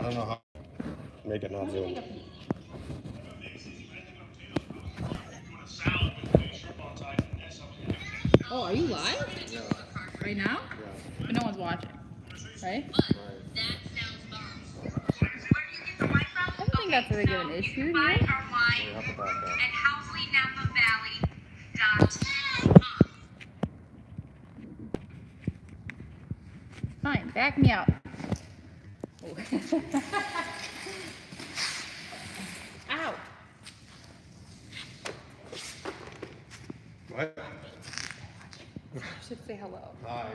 don't know how to make it not zoom. Oh, are you live? Yeah. Right now? Yeah. But no one's watching, right? Right. I don't think that's really an issue, do you? We have to back up. Fine, back me up. Oh. Ow. What? I should say hello. Hi.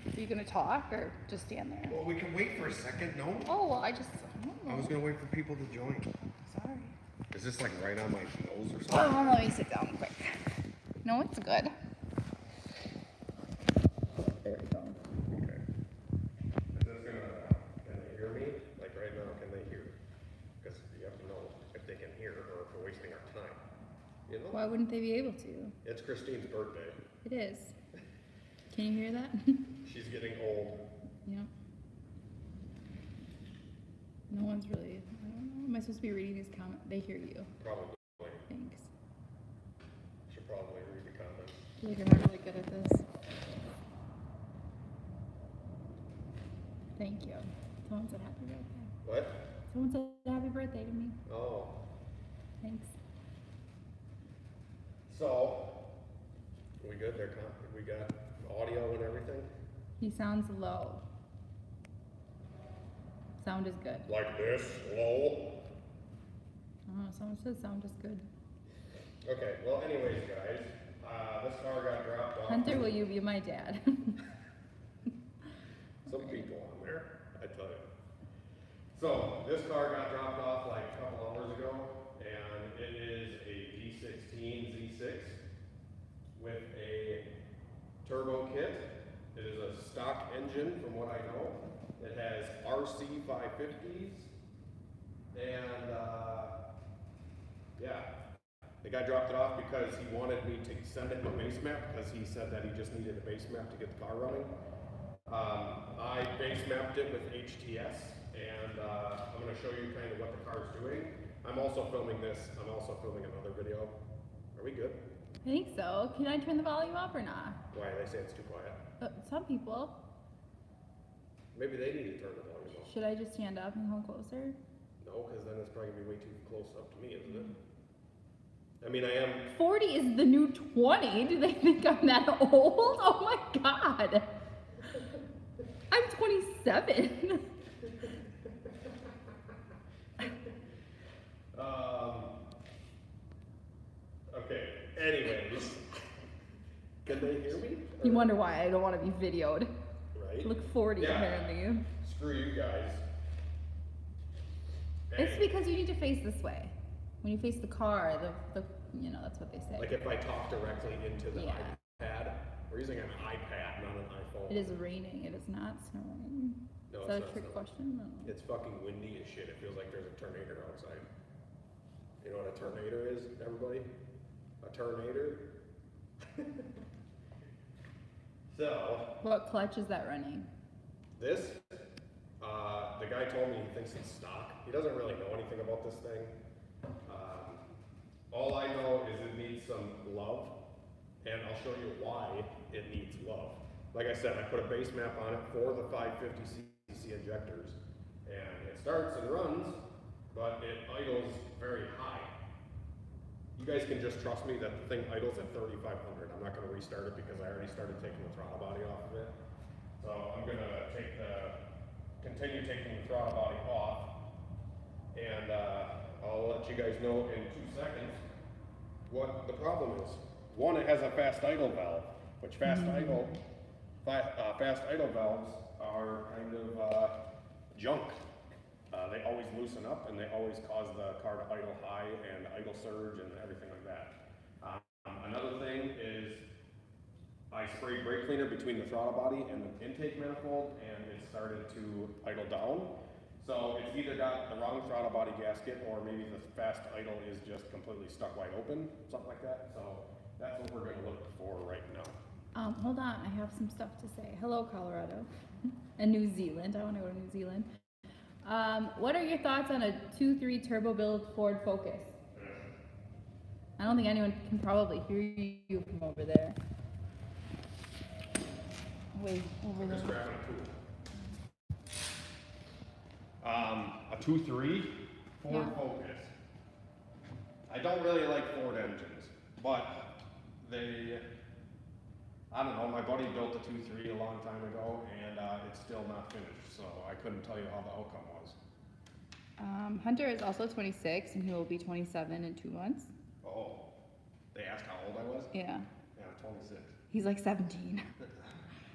Are you gonna talk or just stand there? Well, we can wait for a second, no? Oh, well, I don't know. I was gonna wait for people to join. Sorry. Is this like right on my nose or Oh, something? let me sit down quick. No, it's good. There we go. Okay. Is this gonna, can they hear me? Like right now, can they hear? Because you have to know if they can hear or if we're wasting our time. You know? Why wouldn't they be able to? It's Christine's birthday. It is. Can you hear that? She's getting old. Yeah. No one's really, I don't know. Am I supposed to be reading these comments? They hear you. Probably. Thanks. Should probably read the comments. I feel like I'm not really good at this. Thank you. Someone said happy birthday. What? Someone said happy birthday to me. Oh. Thanks. So, we good? We got audio and everything? He sounds low. Sound is good. Like this? Low? Someone says sound is good. Okay, well anyways guys, this car got dropped off. Hunter, will you be my dad? Some people on there, I tell you. So, this car got dropped off like a couple hours ago, and it is a d16 Z6 with a turbo kit. It is a stock engine from what I know. It has RC 550s, and yeah. The guy dropped it off because he wanted me to send it a base map because he said that he just needed a base map to get the car running. I base mapped it with HTS, and I'm going to show you kind of what the car's doing. I'm also filming this. I'm also filming another video. Are we good? I think so. Can I turn the volume up or not? Why? They say it's too quiet. Some people. Maybe they need to turn the volume up. Should I just stand up and come closer? No, because then it's probably going to be way too close up to me, isn't it? I mean, I am... 40 is the new 20. Do they think I'm that old? Oh my god. I'm 27. Okay, anyways. Can they hear me? You wonder why I don't want to be videoed. Right? Look 40 Yeah. apparently. Screw you guys. It's because you need to face this way. When you face the car, the you know, that's what they say. Like if I talk directly into the Yeah. iPad. We're using an iPad, not an iPhone. It is raining. It is not snowing. No, Is that it's a not trick snowing. question? No. It's fucking windy as shit. It feels like there's a tornado outside. You know what a tornado is, everybody? A tornado? So, What clutch is that running? this, the guy told me he thinks it's stock. He doesn't really know anything about this thing. All I know is it needs some love, and I'll show you why it needs love. Like I said, I put a base map on it for the 550cc injectors, and it starts and runs, but it idles very high. You guys can just trust me that the thing idles at 3,500. I'm not going to restart it because I already started taking the throttle body off of it. So I'm going to continue taking the throttle body off, and I'll let you guys know in 2 seconds what the problem is. One, it has a fast idle valve, which fast idle valves are kind of junk. They always loosen up and they always cause the car to idle high and idle surge and everything like that. Another thing is I sprayed brake cleaner between the throttle body and the intake manifold and it started to idle down. So it's either got the wrong throttle body gasket, or maybe the fast idle is just completely stuck wide open, something like that. So that's what we're gonna look for right now. Hold on, I have some stuff to say. Hello, Colorado. And New Zealand. I want to go to New Zealand. What are your thoughts on a 2.3 turbo build Ford Focus? I don't think anyone can probably hear you from over there. Wait, over there. Just grabbing a 2.3 Ford Focus. I don't really like Ford engines, but I don't know, my buddy built a 2.3 a long time ago, and it's still not finished, so I couldn't tell you how the outcome was. Hunter is also 26, and he will be 27 in 2 months. Oh, they asked how old I was? Yeah. Yeah, I'm 26. He's like 17.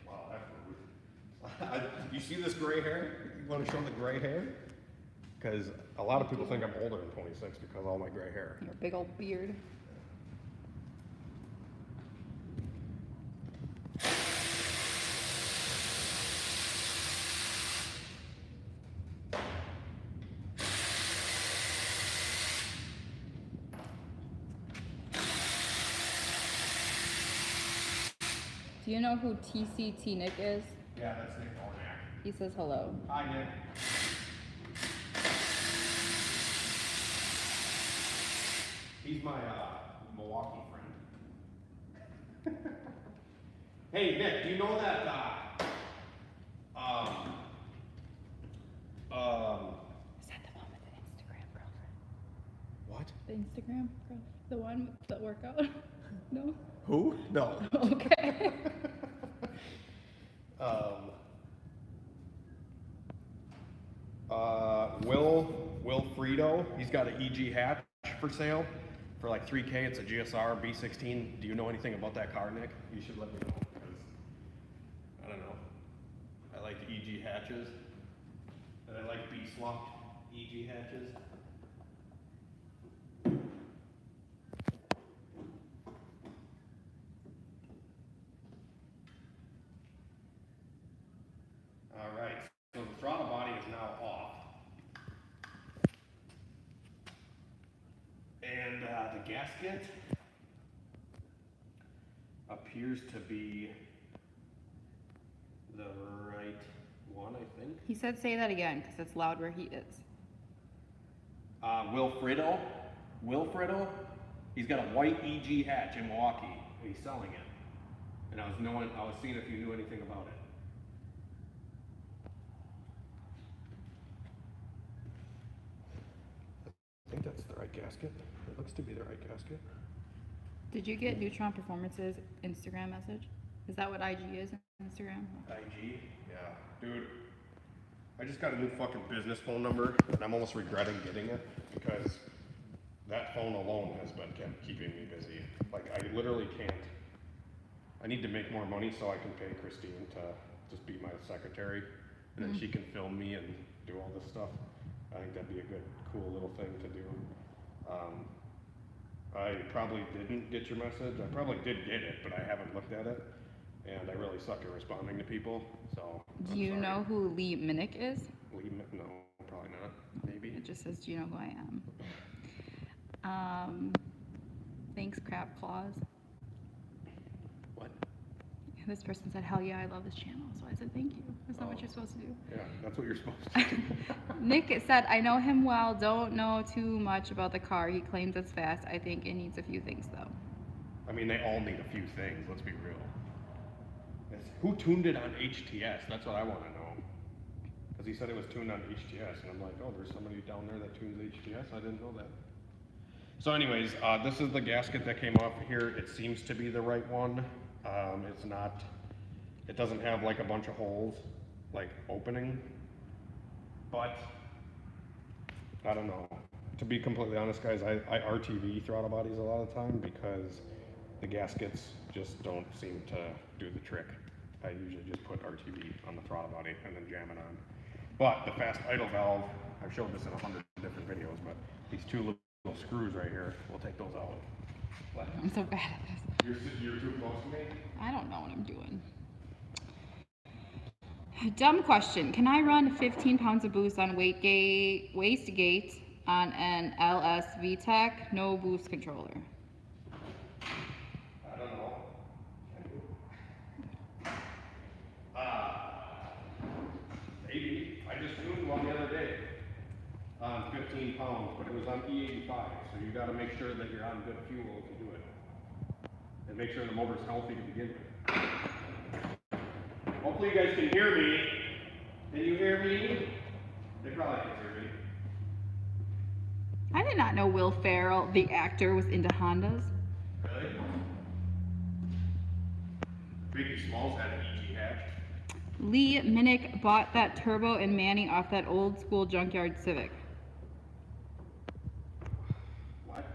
Wow, that's rude. You see this gray hair? You want to show the gray hair? Because a lot of people think I'm older than 26 because of all my gray hair. Your big old beard. Do you know who TCT Nick is? Yeah, that's Nick Ornack. He says hello. Hi, Nick. He's my Milwaukee friend. Hey, Nick, do you know that, Is that the one with the Instagram girlfriend? What? The Instagram girl? The one with the workout? No? Who? No. Okay. Will Frito, he's got an EG hatch for sale for like $3K. It's a GSR B16. Do you know anything about that car, Nick? You should let me know, because I don't know. I like EG hatches, and I like B-slump EG hatches. All right, so the throttle body is now off. And the gasket appears to be the right one, I think. He said say that again, because it's loud where he is. Wilfredo, he's got a white EG hatch in Milwaukee, and he's selling it. And I was seeing if you knew anything about it. I think that's the right gasket. It looks to be the right gasket. Did you get Neutron Performance's Instagram message? Is that what IG is on Instagram? IG? Yeah. Dude, I just got a new fucking business phone number, and I'm almost regretting getting it, because that phone alone has been keeping me busy. Like, I literally can't. I need to make more money so I can pay Christine to just be my secretary, and then she can film me and do all this stuff. I think that'd be a good, cool little thing to do. I probably didn't get your message. I probably did get it, but I haven't looked at it, and I really suck at responding to people, so Do you know who Lee Minnick is? No, probably not. Maybe. It just says, do you know who I am? Thanks, Crab Claws. What? This person said, hell yeah, I love this channel. So I said, thank you. That's not what you're supposed to do. Yeah, that's what you're supposed to do. Nick said, I know him well, don't know too much about the car. He claims it's fast. I think it needs a few things though. I mean, they all need a few things, let's be real. Who tuned it on HTS? That's what I want to know. Because he said it was tuned on HTS, and I'm like, oh, there's somebody down there that tunes HTS? I didn't know that. So anyways, this is the gasket that came off here. It seems to be the right one. It's not, it doesn't have like a bunch of holes, like opening, but I don't know. To be completely honest, guys, I RTV throttle bodies a lot of the time because the gaskets just don't seem to do the trick. I usually just put RTV on the throttle body and then jam it on. But the fast idle valve, I've showed this in 100 different videos, but these two little screws right here, we'll take those out. What? I'm so bad at this. You're too close to me? I don't know what I'm doing. Dumb question. Can I run 15 pounds of boost on waist gate on an LS VTEC? No boost controller. I don't know. Maybe. I just tuned one the other day on 15 pounds, but it was on E85, so you got to make sure that you're on good fuel if you do it. And make sure the motor's healthy to begin with. Hopefully you guys can hear me. Can you hear me? They probably can hear me. I did not know Will Ferrell, the actor, was into Hondas. Really? Biggie Smalls had an EG hatch. Lee Minnick bought that turbo and Manny off that old school junkyard Civic. What?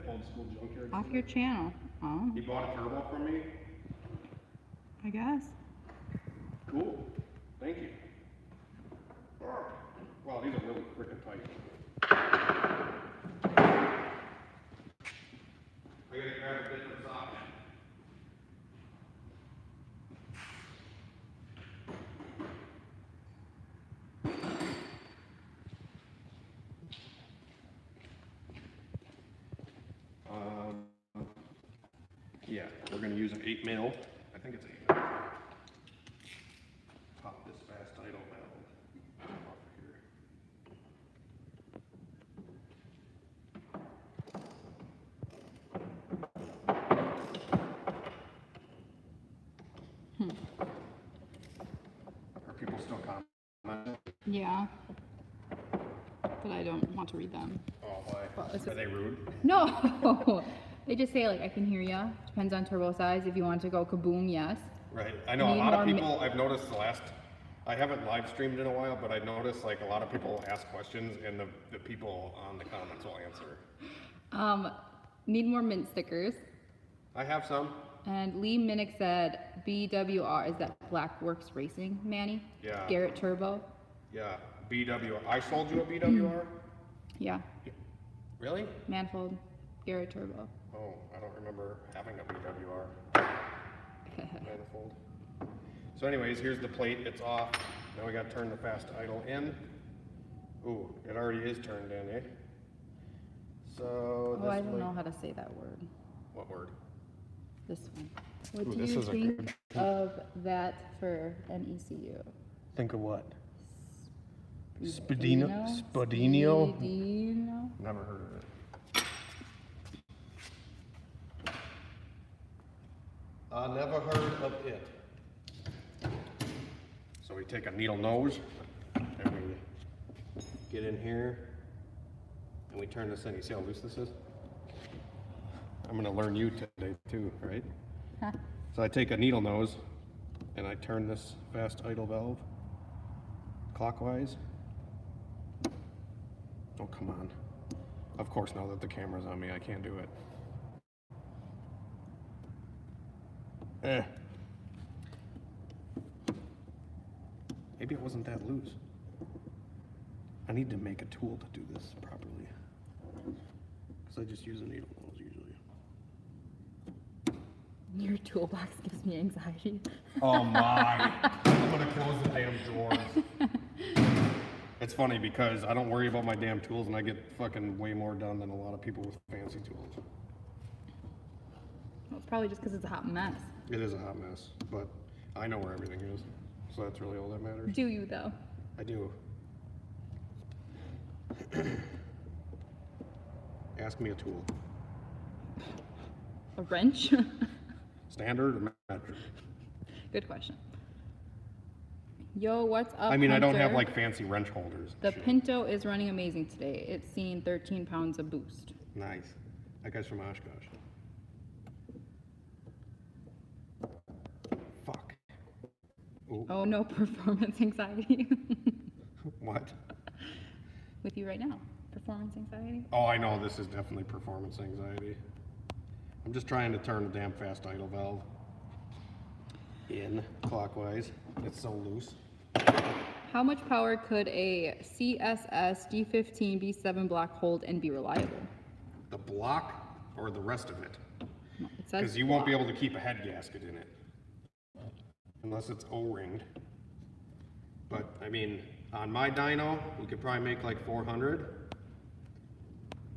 Old school junkyard? Off your channel. Oh, He bought a turbo from me? I guess. Cool. Thank you. Wow, these are really freaking tight. I gotta grab a different socket. Yeah, we're gonna use an 8 mil. I think it's 8 mil. Pop this fast idle valve off here. Are people still commenting? Yeah. But I don't want to read them. Oh, why? Well, it's Are just- they rude? No! They just say, like, I can hear ya. Depends on turbo size. If you want to go kaboom, yes. Right. I know a Need lot of more people, I've noticed I haven't live streamed in a while, but I noticed like a lot of people ask questions and the people on the comments will answer. Need more mint stickers. I have some. And Lee Minnick said, BWR, is that Black Works Racing, Manny? Yeah. Garrett Turbo? Yeah. BWR. I sold you a BWR? Yeah. Really? Manifold, Garrett Turbo. Oh, I don't remember having a BWR. Manifold. So anyways, here's the plate. It's off. Now we got to turn the fast idle in. Ooh, it already is turned in, eh? So Oh, I this don't might- know how to say that word. What word? This one. What Ooh, do this you is a think good- of that for an ECU? Think of what? Spadino? Spadino? Spadino? Never heard of it. Never heard of it. So we take a needle nose and we get in here and we turn this in. You see how loose this is? I'm gonna learn you today too, right? Huh. So I take a needle nose and I turn this fast idle valve clockwise. Oh, come on. Of course, now that the camera's on me, I can't do it. Maybe it wasn't that loose. I need to make a tool to do this properly. Because I just use a needle nose usually. Your toolbox gives me anxiety. Oh my. I'm gonna close the damn drawers. It's funny because I don't worry about my damn tools and I get fucking way more done than a lot of people with fancy tools. Well, it's probably just because it's a hot mess. It is a hot mess, but I know where everything is. So that's really all that matters. Do you, though? I do. Ask me a tool. A wrench? Standard or metric? Good question. Yo, what's up, I mean, I don't have Hunter? like fancy wrench holders. and The shit. Pinto is running amazing today. It's seen 13 pounds of boost. Nice. That guy's from Oshkosh. Fuck. Ooh. Oh no, performance anxiety. What? With you right now. Performance anxiety? Oh, I know. This is definitely performance anxiety. I'm just trying to turn the damn fast idle valve in clockwise. It's so loose. How much power could a CSS D15 B7 block hold and be reliable? The block or the rest of it? No, it says Because you won't be block. able to keep a head gasket in it. Unless it's O-ringed. But I mean, on my dyno, you could probably make like 400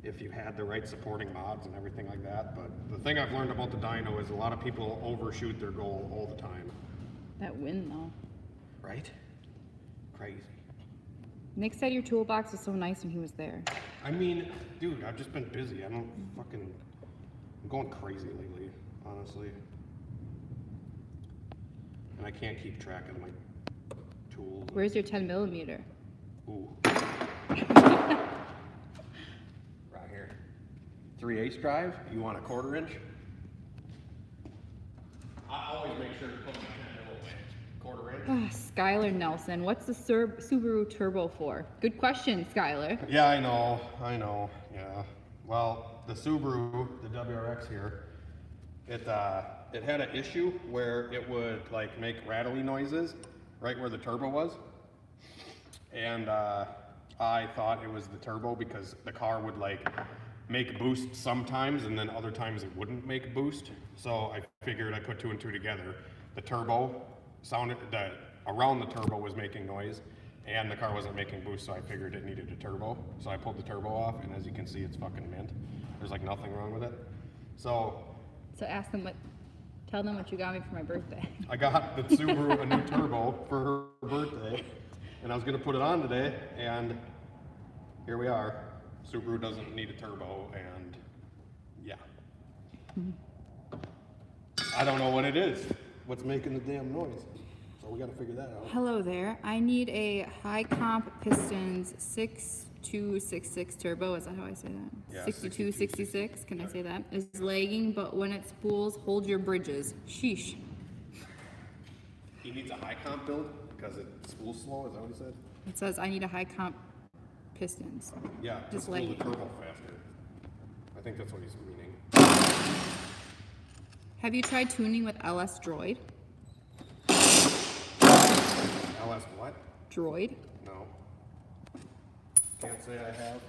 if you had the right supporting mods and everything like that. But the thing I've learned about the dyno is a lot of people overshoot their goal all the time. That wind though. Right? Crazy. Nick said your toolbox was so nice when he was there. I mean, dude, I've just been busy. I'm going crazy lately, honestly. And I can't keep track of my tools. Where's your 10 millimeter? Ooh. Right here. 3/8 drive. You want a 1/4 inch? I always make sure to put my 10 mm 1/4 inch. Skylar Nelson, what's the Subaru Turbo for? Good question, Skylar. Yeah, I know, yeah. Well, the Subaru, the WRX here, it had an issue where it would like make rattly noises right where the turbo was. And I thought it was the turbo because the car would like make boost sometimes and then other times it wouldn't make boost. So I figured I put 2 and 2 together. The turbo sounded, around the turbo was making noise and the car wasn't making boost, so I figured it needed a turbo. So I pulled the turbo off and as you can see, it's fucking mint. There's like nothing wrong with it. So ask them tell them what you got me for my birthday. I got the Subaru a new turbo for her birthday, and I was gonna put it on today, and here we are. Subaru doesn't need a turbo, and yeah. I don't know what it is. What's making the damn noise? So we gotta figure that out. Hello there. I need a high comp pistons 6266 turbo. Is that how I say that? Yeah, 6266. Can I say that? Is lagging, but when it spools, hold your bridges. Sheesh. He needs a high comp build because it spools slow. Is that what he said? It says I need a high comp pistons. Yeah, Just spool the lagging. turbo faster. I think that's what he's meaning. Have you tried tuning with LS Droid? LS what? Droid? No. Can't say I have.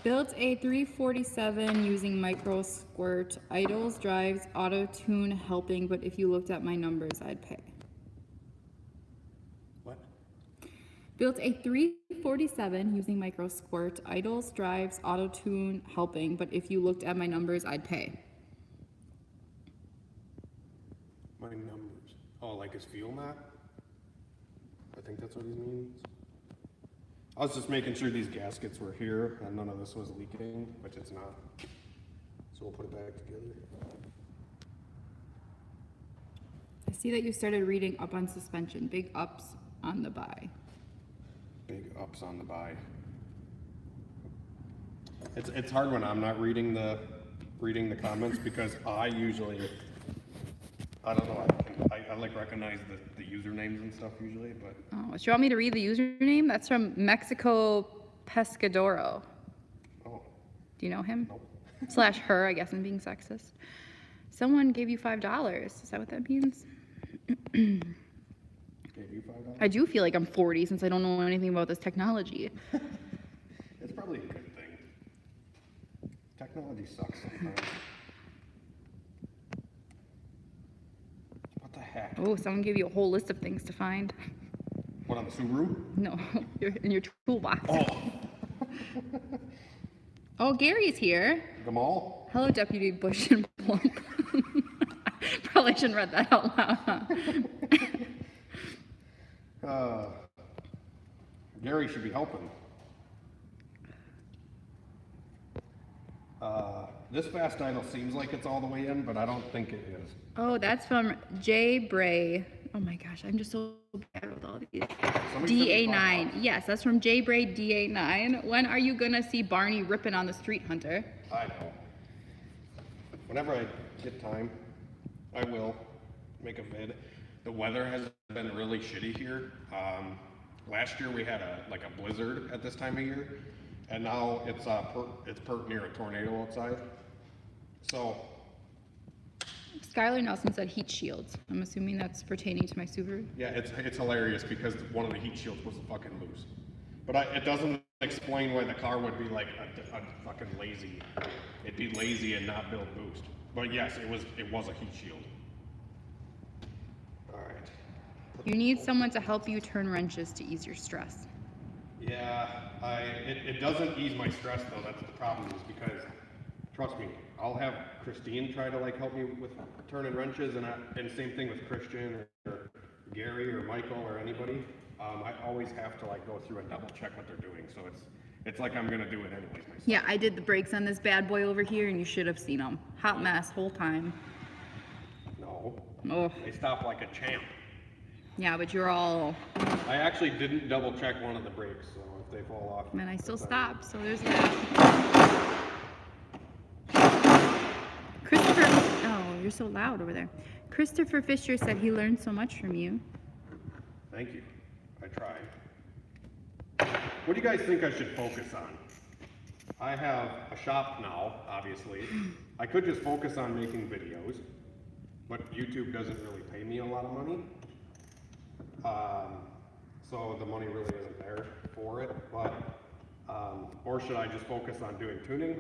Built a 347 using micro squirt, idles, drives, auto tune helping, but if you looked at my numbers, I'd pay. What? Built a 347 using micro squirt, idles, drives, auto tune helping, but if you looked at my numbers, I'd pay. My numbers. Oh, like his fuel map? I think that's what he means. I was just making sure these gaskets were here and none of this was leaking, which it's not. So we'll put it back together. I see that you started reading up on suspension. Big ups on the buy. Big ups on the buy. It's hard when I'm not reading the comments because I usually, I don't know, I like recognize the usernames and stuff usually, but. Oh, do you want me to read the username? That's from Mexico Pescadoro. Oh. Do you know him? Nope. Slash her, I guess I'm being sexist. Someone gave you $5. Is that what that means? Gave you $5? I do feel like I'm 40 since I don't know anything about this technology. It's probably a good thing. Technology sucks sometimes. What the heck? Oh, someone gave you a whole list of things to find. What, on the Subaru? No, in your toolbox. Oh. Oh, Gary's here. The mall? Hello, Deputy Bush and Plump. Probably shouldn't read that out loud. Huh? Gary should be helping. This fast idle seems like it's all the way in, but I don't think it is. Oh, that's from Jay Bray. Oh my gosh, I'm just so bad with all these. DA9. Yes, that's from Jay Bray DA9. When are you gonna see Barney ripping on the street, Hunter? I know. Whenever I get time, I will make a vid. The weather has been really shitty here. Last year we had a blizzard at this time of year, and now it's pert near a tornado outside. So. Skylar Nelson said heat shields. I'm assuming that's pertaining to my Subaru. Yeah, it's hilarious because one of the heat shields was fucking loose. But it doesn't explain why the car would be like a fucking lazy. It'd be lazy and not build boost. But yes, it was a heat shield. You need someone to help you turn wrenches to ease your stress. Yeah, it doesn't ease my stress though. That's the problem, is because, trust me, I'll have Christine try to like help me with turning wrenches, and same thing with Christian or Gary or Michael or anybody. I always have to like go through and double check what they're doing, so it's like I'm gonna do it anyways myself. Yeah, I did the brakes on this bad boy over here, and you should have seen them. Hot mess whole time. No. Oh. They stop like a champ. Yeah, but you're all. I actually didn't double check one of the brakes, so if they fall off. Man, I still stopped, so there's that. Christopher. Oh, you're so loud over there. Christopher Fisher said he learned so much from you. Thank you. I tried. What do you guys think I should focus on? I have a shop now, obviously. I could just focus on making videos, but YouTube doesn't really pay me a lot of money. So the money really isn't there for it, but, or should I just focus on doing tuning?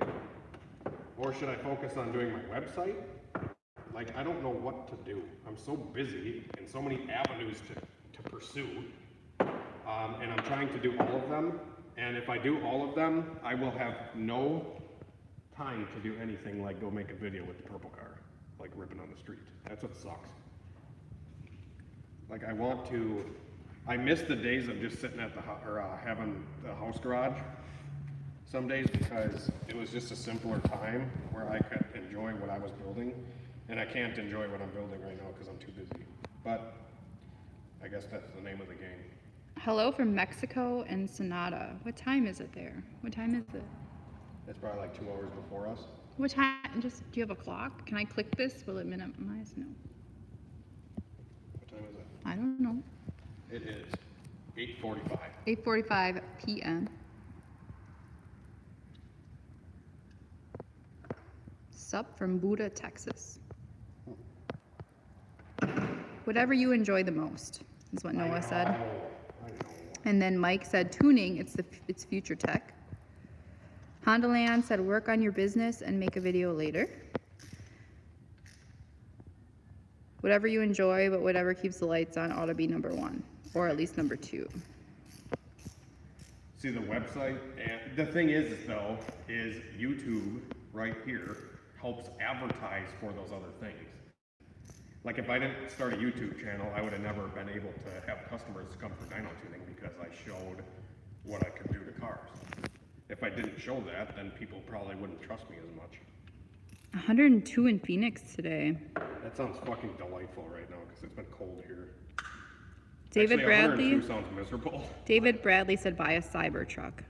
Or should I focus on doing my website? Like, I don't know what to do. I'm so busy and so many avenues to pursue. And I'm trying to do all of them. And if I do all of them, I will have no time to do anything like go make a video with the purple car, like ripping on the street. That's what sucks. Like I miss the days of just sitting at having the house garage some days, because it was just a simpler time where I could enjoy what I was building, and I can't enjoy what I'm building right now because I'm too busy. But I guess that's the name of the game. Hello from Mexico and Sonata. What time is it there? What time is it? It's probably like 2 hours before us. What time? Do you have a clock? Can I click this? Will it minimize? No. What time is it? I don't know. It is 8:45. 8:45 p.m. Sup from Buda, Texas. Whatever you enjoy the most is what Noah said. I know. And then Mike said tuning, it's future tech. Hondaland said work on your business and make a video later. Whatever you enjoy, but whatever keeps the lights on ought to be number one, or at least number two. See the website, and the thing is though, is YouTube right here helps advertise for those other things. Like if I didn't start a YouTube channel, I would have never been able to have customers come for dyno tuning because I showed what I could do to cars. If I didn't show that, then people probably wouldn't trust me as much. 102 in Phoenix today. That sounds fucking delightful right now because it's been cold here. David Actually, Bradley. 102 sounds miserable. David Bradley said buy a Cybertruck.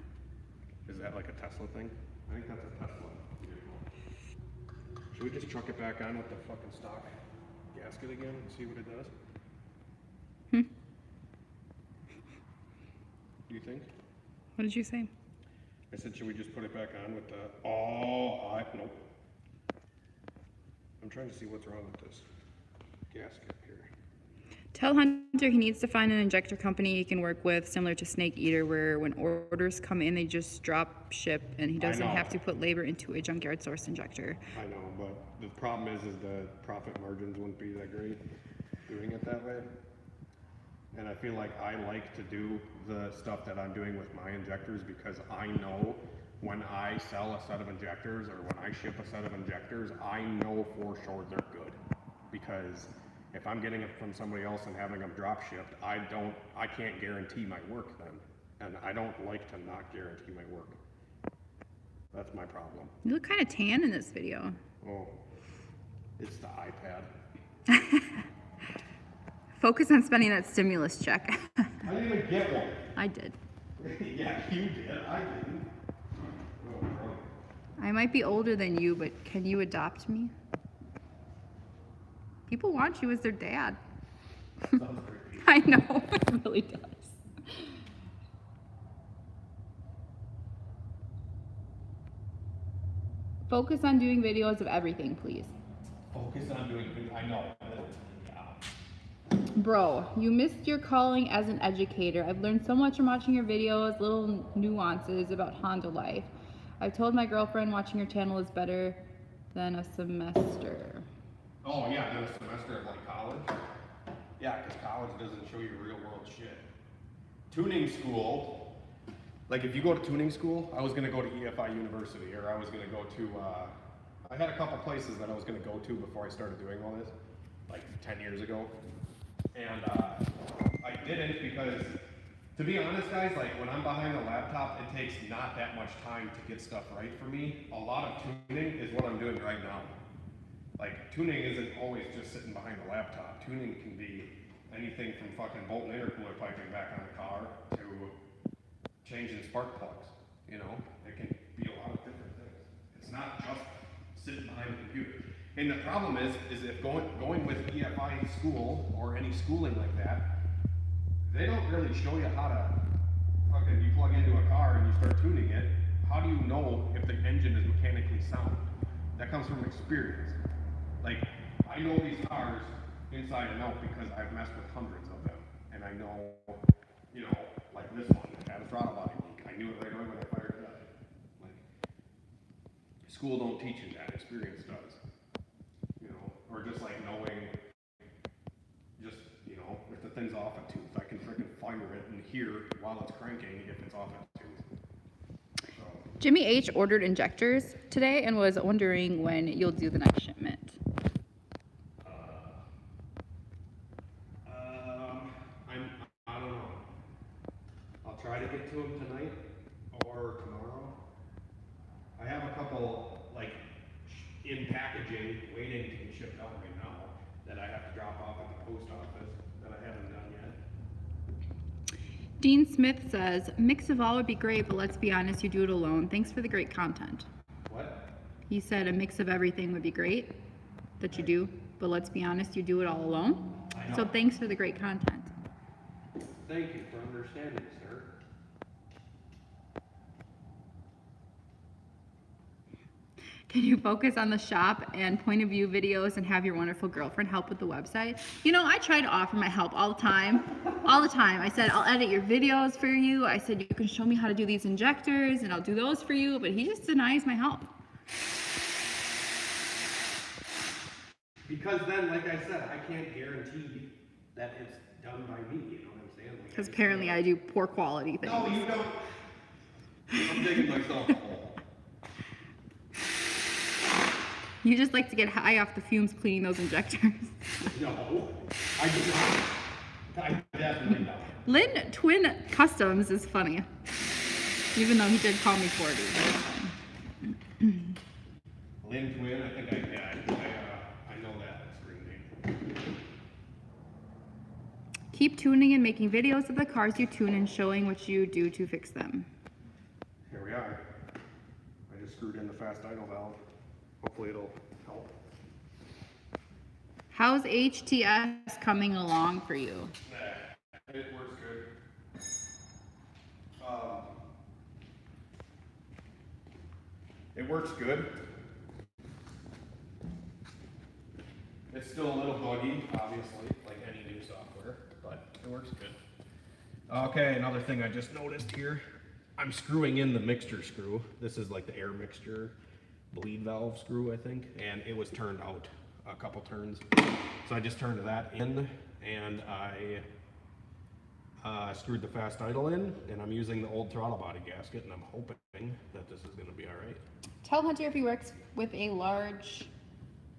Is that like a Tesla thing? I think that's a Tesla vehicle. Should we just truck it back on with the fucking stock gasket again and see what it does? Do you think? What did you say? I said, should we just put it back on with the, nope. I'm trying to see what's wrong with this gasket here. Tell Hunter he needs to find an injector company he can work with, similar to Snake Eater, where when orders come in, they just drop ship and he doesn't have to put labor into a junkyard source injector. I know, but the problem is the profit margins wouldn't be that great doing it that way. And I feel like I like to do the stuff that I'm doing with my injectors because I know when I sell a set of injectors or when I ship a set of injectors, I know for sure they're good. Because if I'm getting it from somebody else and having them drop shipped, I can't guarantee my work then. And I don't like to not guarantee my work. That's my problem. You look kind of tan in this video. Oh, it's the iPad. Focus on spending that stimulus check. I didn't even get one. I did. Yeah, you did. I didn't. Oh, bro. I might be older than you, but can you adopt me? People want you as their dad. Sounds creepy. I know, it really does. Focus on doing videos of everything, please. Focus on doing good. I know. Bro, you missed your calling as an educator. I've learned so much from watching your videos, little nuances about Honda life. I've told my girlfriend watching your channel is better than a semester. Oh yeah, than a semester of like college. Yeah, because college doesn't show you real world shit. Tuning school, like if you go to tuning school, I was gonna go to EFI University, or I was gonna go to, I had a couple places that I was gonna go to before I started doing all this, like 10 years ago. And I didn't because, to be honest guys, like when I'm behind the laptop, it takes not that much time to get stuff right for me. A lot of tuning is what I'm doing right now. Like tuning isn't always just sitting behind the laptop. Tuning can be anything from fucking bolting intercooler piping back on the car to changing spark plugs, you know? It can be a lot of different things. It's not just sitting behind the computer. And the problem is if going with EFI school or any schooling like that, they don't really show you how to fucking, you plug into a car and you start tuning it, how do you know if the engine is mechanically sound? That comes from experience. Like, I know these cars inside and out because I've messed with hundreds of them. And I know, you know, like this one had a throttle body leak. I knew it right away when I fired it up. Like, school don't teach you that, experience does. You know, or just like knowing, just, you know, if the thing's off a tooth, I can freaking fire it and hear while it's cranking if it's off a tooth. So. Jimmy H ordered injectors today and was wondering when you'll do the next shipment. I don't know. I'll try to get to them tonight or tomorrow. I have a couple, like, in packaging, waiting to be shipped out right now that I have to drop off at the post office that I haven't done yet. Dean Smith says, mix of all would be great, but let's be honest, you do it alone. Thanks for the great content. What? He said a mix of everything would be great that you do, but let's be honest, you do it all alone. So thanks for the great content. Thank you for understanding, sir. Can you focus on the shop and point of view videos and have your wonderful girlfriend help with the website? You know, I try to offer my help all the time. All the time. I said, I'll edit your videos for you. I said, you can show me how to do these injectors and I'll do those for you, but he just denies my help. Because then, like I said, I can't guarantee that it's done by me, you know what I'm saying? Because apparently I do poor quality things. No, you don't. I'm digging myself a hole. You just like to get high off the fumes cleaning those injectors. No, I do not. I definitely don't. Lynn Twin Customs is funny. Even though he did call me 40. Lynn Twin, I think I know that screen name. Keep tuning and making videos of the cars you tune and showing what you do to fix them. Here we are. I just screwed in the fast idle valve. Hopefully it'll help. How's HTS coming along for you? It works good. It works good. It's still a little buggy, obviously, like any new software, but it works good. Okay, another thing I just noticed here. I'm screwing in the mixture screw. This is like the air mixture bleed valve screw, I think, and it was turned out a couple turns. So I just turned that in, and I screwed the fast idle in, and I'm using the old throttle body gasket, and I'm hoping that this is going to be all right. Tell Hunter if he works with a large,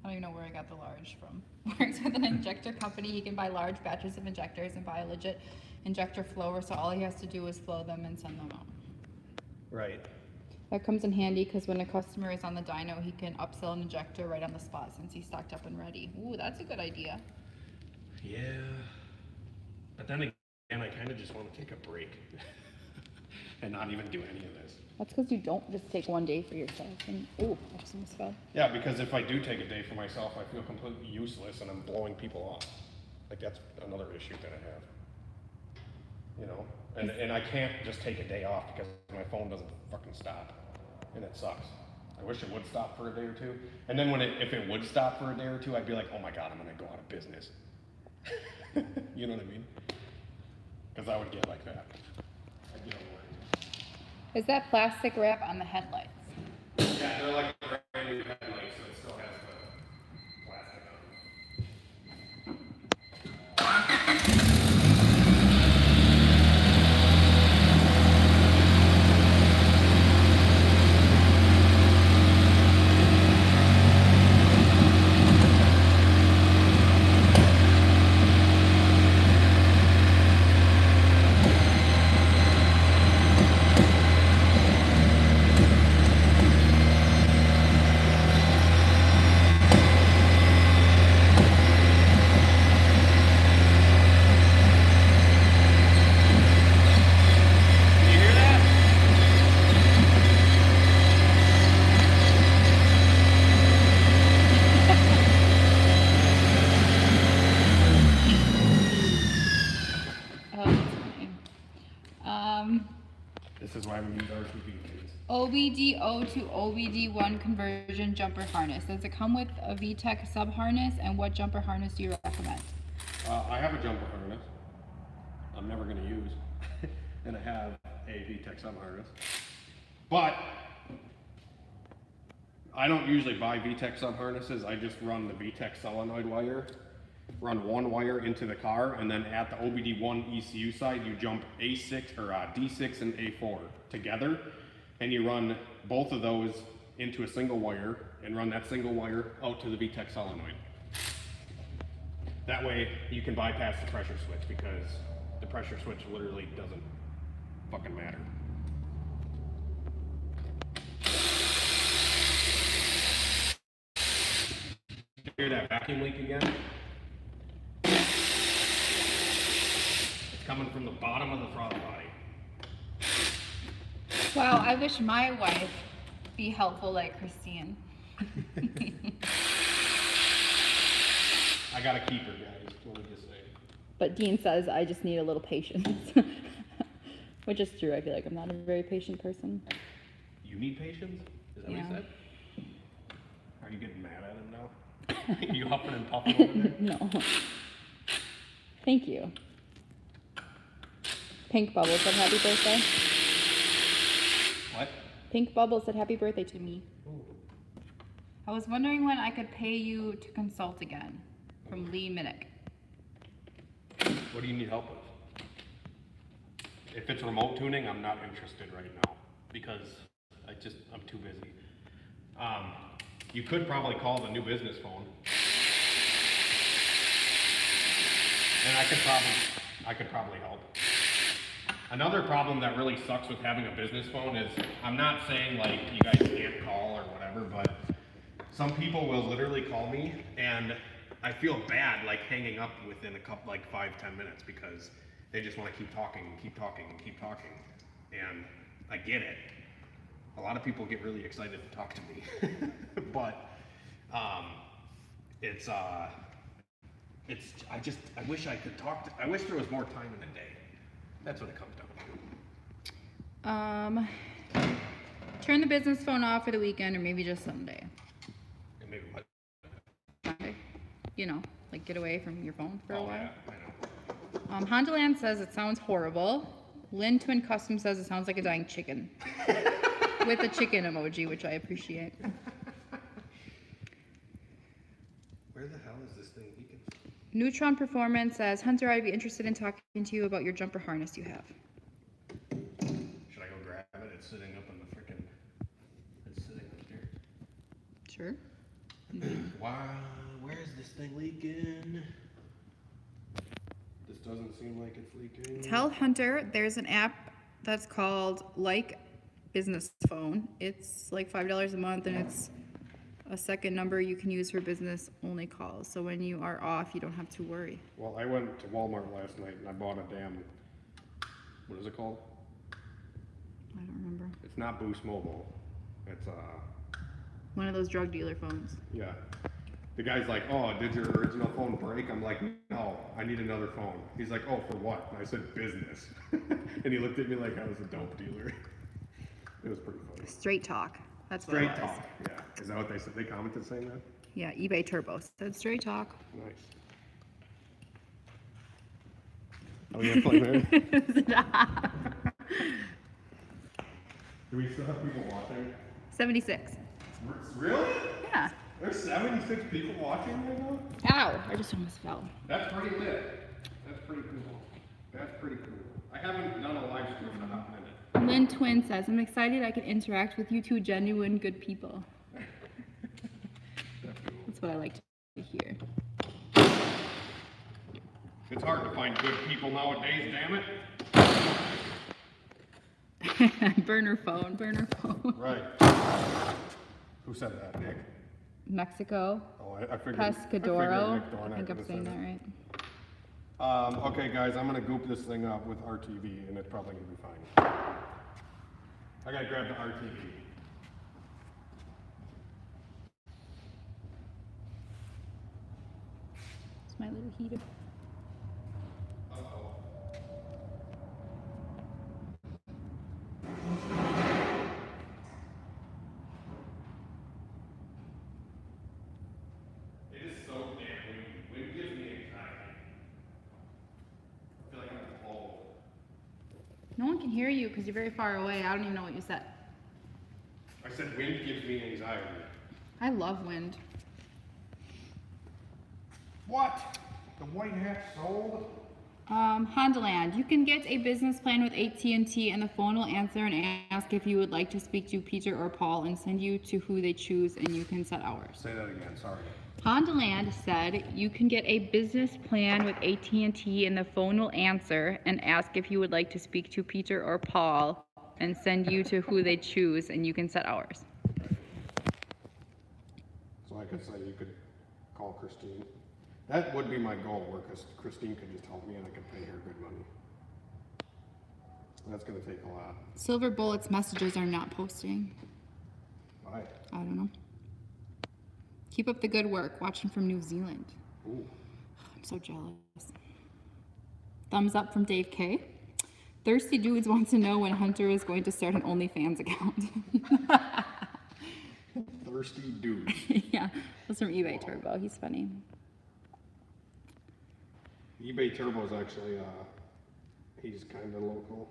I don't even know where I got the large from. Works with an injector company, he can buy large batches of injectors and buy a legit injector flower, so all he has to do is flow them and send them out. Right. That comes in handy because when a customer is on the dyno, he can upsell an injector right on the spot since he's stocked up and ready. Ooh, that's a good idea. Yeah. But then again, I kind of just want to take a break and not even do any of this. That's because you don't just take one day for yourself. And ooh, I just almost fell. Yeah, because if I do take a day for myself, I feel completely useless and I'm blowing people off. Like that's another issue that I have. You know? And I can't just take a day off because my phone doesn't fucking stop. And it sucks. I wish it would stop for a day or two. And then if it would stop for a day or two, I'd be like, oh my God, I'm gonna go out of business. You know what I mean? Because I would get like that. I'd get worried. Is that plastic wrap on the headlights? Yeah, they're like brand new headlights, so it still has the plastic on them. This is why we use RTVs. OBD0 to OBD1 conversion jumper harness. Does it come with a VTEC sub harness, and what jumper harness do you recommend? I have a jumper harness I'm never going to use, and I have a VTEC sub harness. But I don't usually buy VTEC sub harnesses. I just run the VTEC solenoid wire, run one wire into the car, and then at the OBD1 ECU side, you jump A6 or D6 and A4 together, and you run both of those into a single wire and run that single wire out to the VTEC solenoid. That way you can bypass the pressure switch, because the pressure switch literally doesn't fucking matter. Hear that vacuum leak again? It's coming from the bottom of the throttle body. Wow, I wish my wife be helpful like Christine. I gotta keep her, guys. Let me just say. But Dean says I just need a little patience. Which is true. I feel like I'm not a very patient person. You need patience? Is that what you said? Are you getting mad at him now? You huffing and puffing over there? No. Thank you. Pink Bubble said happy birthday. What? Pink Bubble said happy birthday to me. Ooh. I was wondering when I could pay you to consult again. From Lee Minnick. What do you need help with? If it's remote tuning, I'm not interested right now, because I'm too busy. You could probably call the new business phone, and I could probably help. Another problem that really sucks with having a business phone is, I'm not saying like you guys can't call or whatever, but some people will literally call me and I feel bad like hanging up within a couple, like 5-10 minutes, because they just want to keep talking and keep talking and keep talking. And I get it. A lot of people get really excited to talk to me, but I wish I could talk I wish there was more time in the day. That's what it comes down to. Turn the business phone off for the weekend, or maybe just Sunday. And maybe what? Sunday. You know, like get away from your phone for a while. Yeah, I know. Hondaland says it sounds horrible. Lynn Twin Custom says it sounds like a dying chicken. With a chicken emoji, which I appreciate. Where the hell is this thing leaking? Neutron Performance says, Hunter, I'd be interested in talking to you about your jumper harness you have. Should I go grab it? It's sitting up in the frickin'... It's sitting up here. Sure. Wow, where is this thing leaking? This doesn't seem like it's leaking. Tell Hunter there's an app that's called Like Business Phone. It's like $5 a month, and it's a second number you can use for business only calls. So when you are off, you don't have to worry. Well, I went to Walmart last night and I bought a damn, what is it called? I don't remember. It's not Boost Mobile. It's one of those drug dealer phones. yeah. The guy's like, oh, did your original phone break? I'm like, no, I need another phone. He's like, oh, for what? And I said, business. And he looked at me like I was a dope dealer. It was pretty funny. Straight talk. That's Straight what it was. talk. Yeah. Is that what they said? They commented saying that? Yeah, eBay Turbo said straight talk. Nice. Oh, you play there? Do we still have people watching? 76. Really? Yeah. There's 76 people watching right now? Ow! I just almost fell. That's pretty lit. That's pretty cool. That's pretty cool. I haven't done a live stream in a hot minute. Lynn Twin says, I'm excited I can interact with you two genuine good people. That's what I like to hear. It's hard to find good people nowadays, damn it. Burner phone. Right. Who said that, Nick? Mexico. Oh, I figured. Pescadoro. I think I'm saying that right. Okay, guys, I'm gonna goop this thing up with RTV, and it's probably gonna be fine. I gotta grab the RTV. It's my little heater. Uh-oh. No one can hear you because you're very far away. I don't even know what you said. I said wind gives me anxiety. I love wind. What? The white hat sold? Hondaland, you can get a business plan with AT&T and the phone will answer and ask if you would like to speak to Peter or Paul and send you to who they choose and you can set hours. Say that again, sorry. Hondaland said you can get a business plan with AT&T and the phone will answer and ask if you would like to speak to Peter or Paul and send you to who they choose and you can set hours. So I could say you could call Christine. That would be my goal, where Christine could just help me and I could pay her good money. That's gonna take a lot. Silver Bullets messages are not posting. Why? I don't know. Keep up the good work. Watching from New Zealand. Ooh. I'm so jealous. Thumbs up from Dave K. Thirsty Dudes wants to know when Hunter is going to start an OnlyFans account. Thirsty Dudes. Yeah, that's from eBay Turbo. He's funny. eBay Turbo is actually, he's kind of local.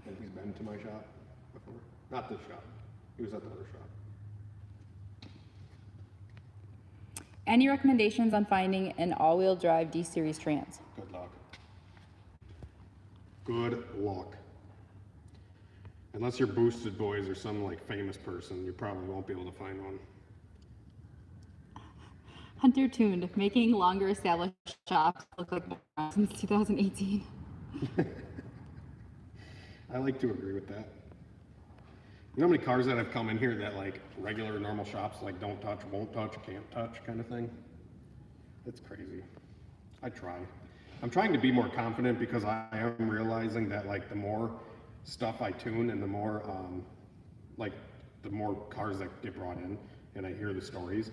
And he's been to my shop before. Not this shop. He was at the other shop. Any recommendations on finding an all-wheel drive D-Series Trans? Good luck. Good luck. Unless you're Boosted Boys or some like famous person, you probably won't be able to find one. HunterTuned, making longer established shops look like more since 2018. I like to agree with that. You know how many cars that have come in here that like regular normal shops like don't touch, won't touch, can't touch kind of thing? It's crazy. I try. I'm trying to be more confident because I am realizing that like the more stuff I tune and the more like the more cars that get brought in and I hear the stories,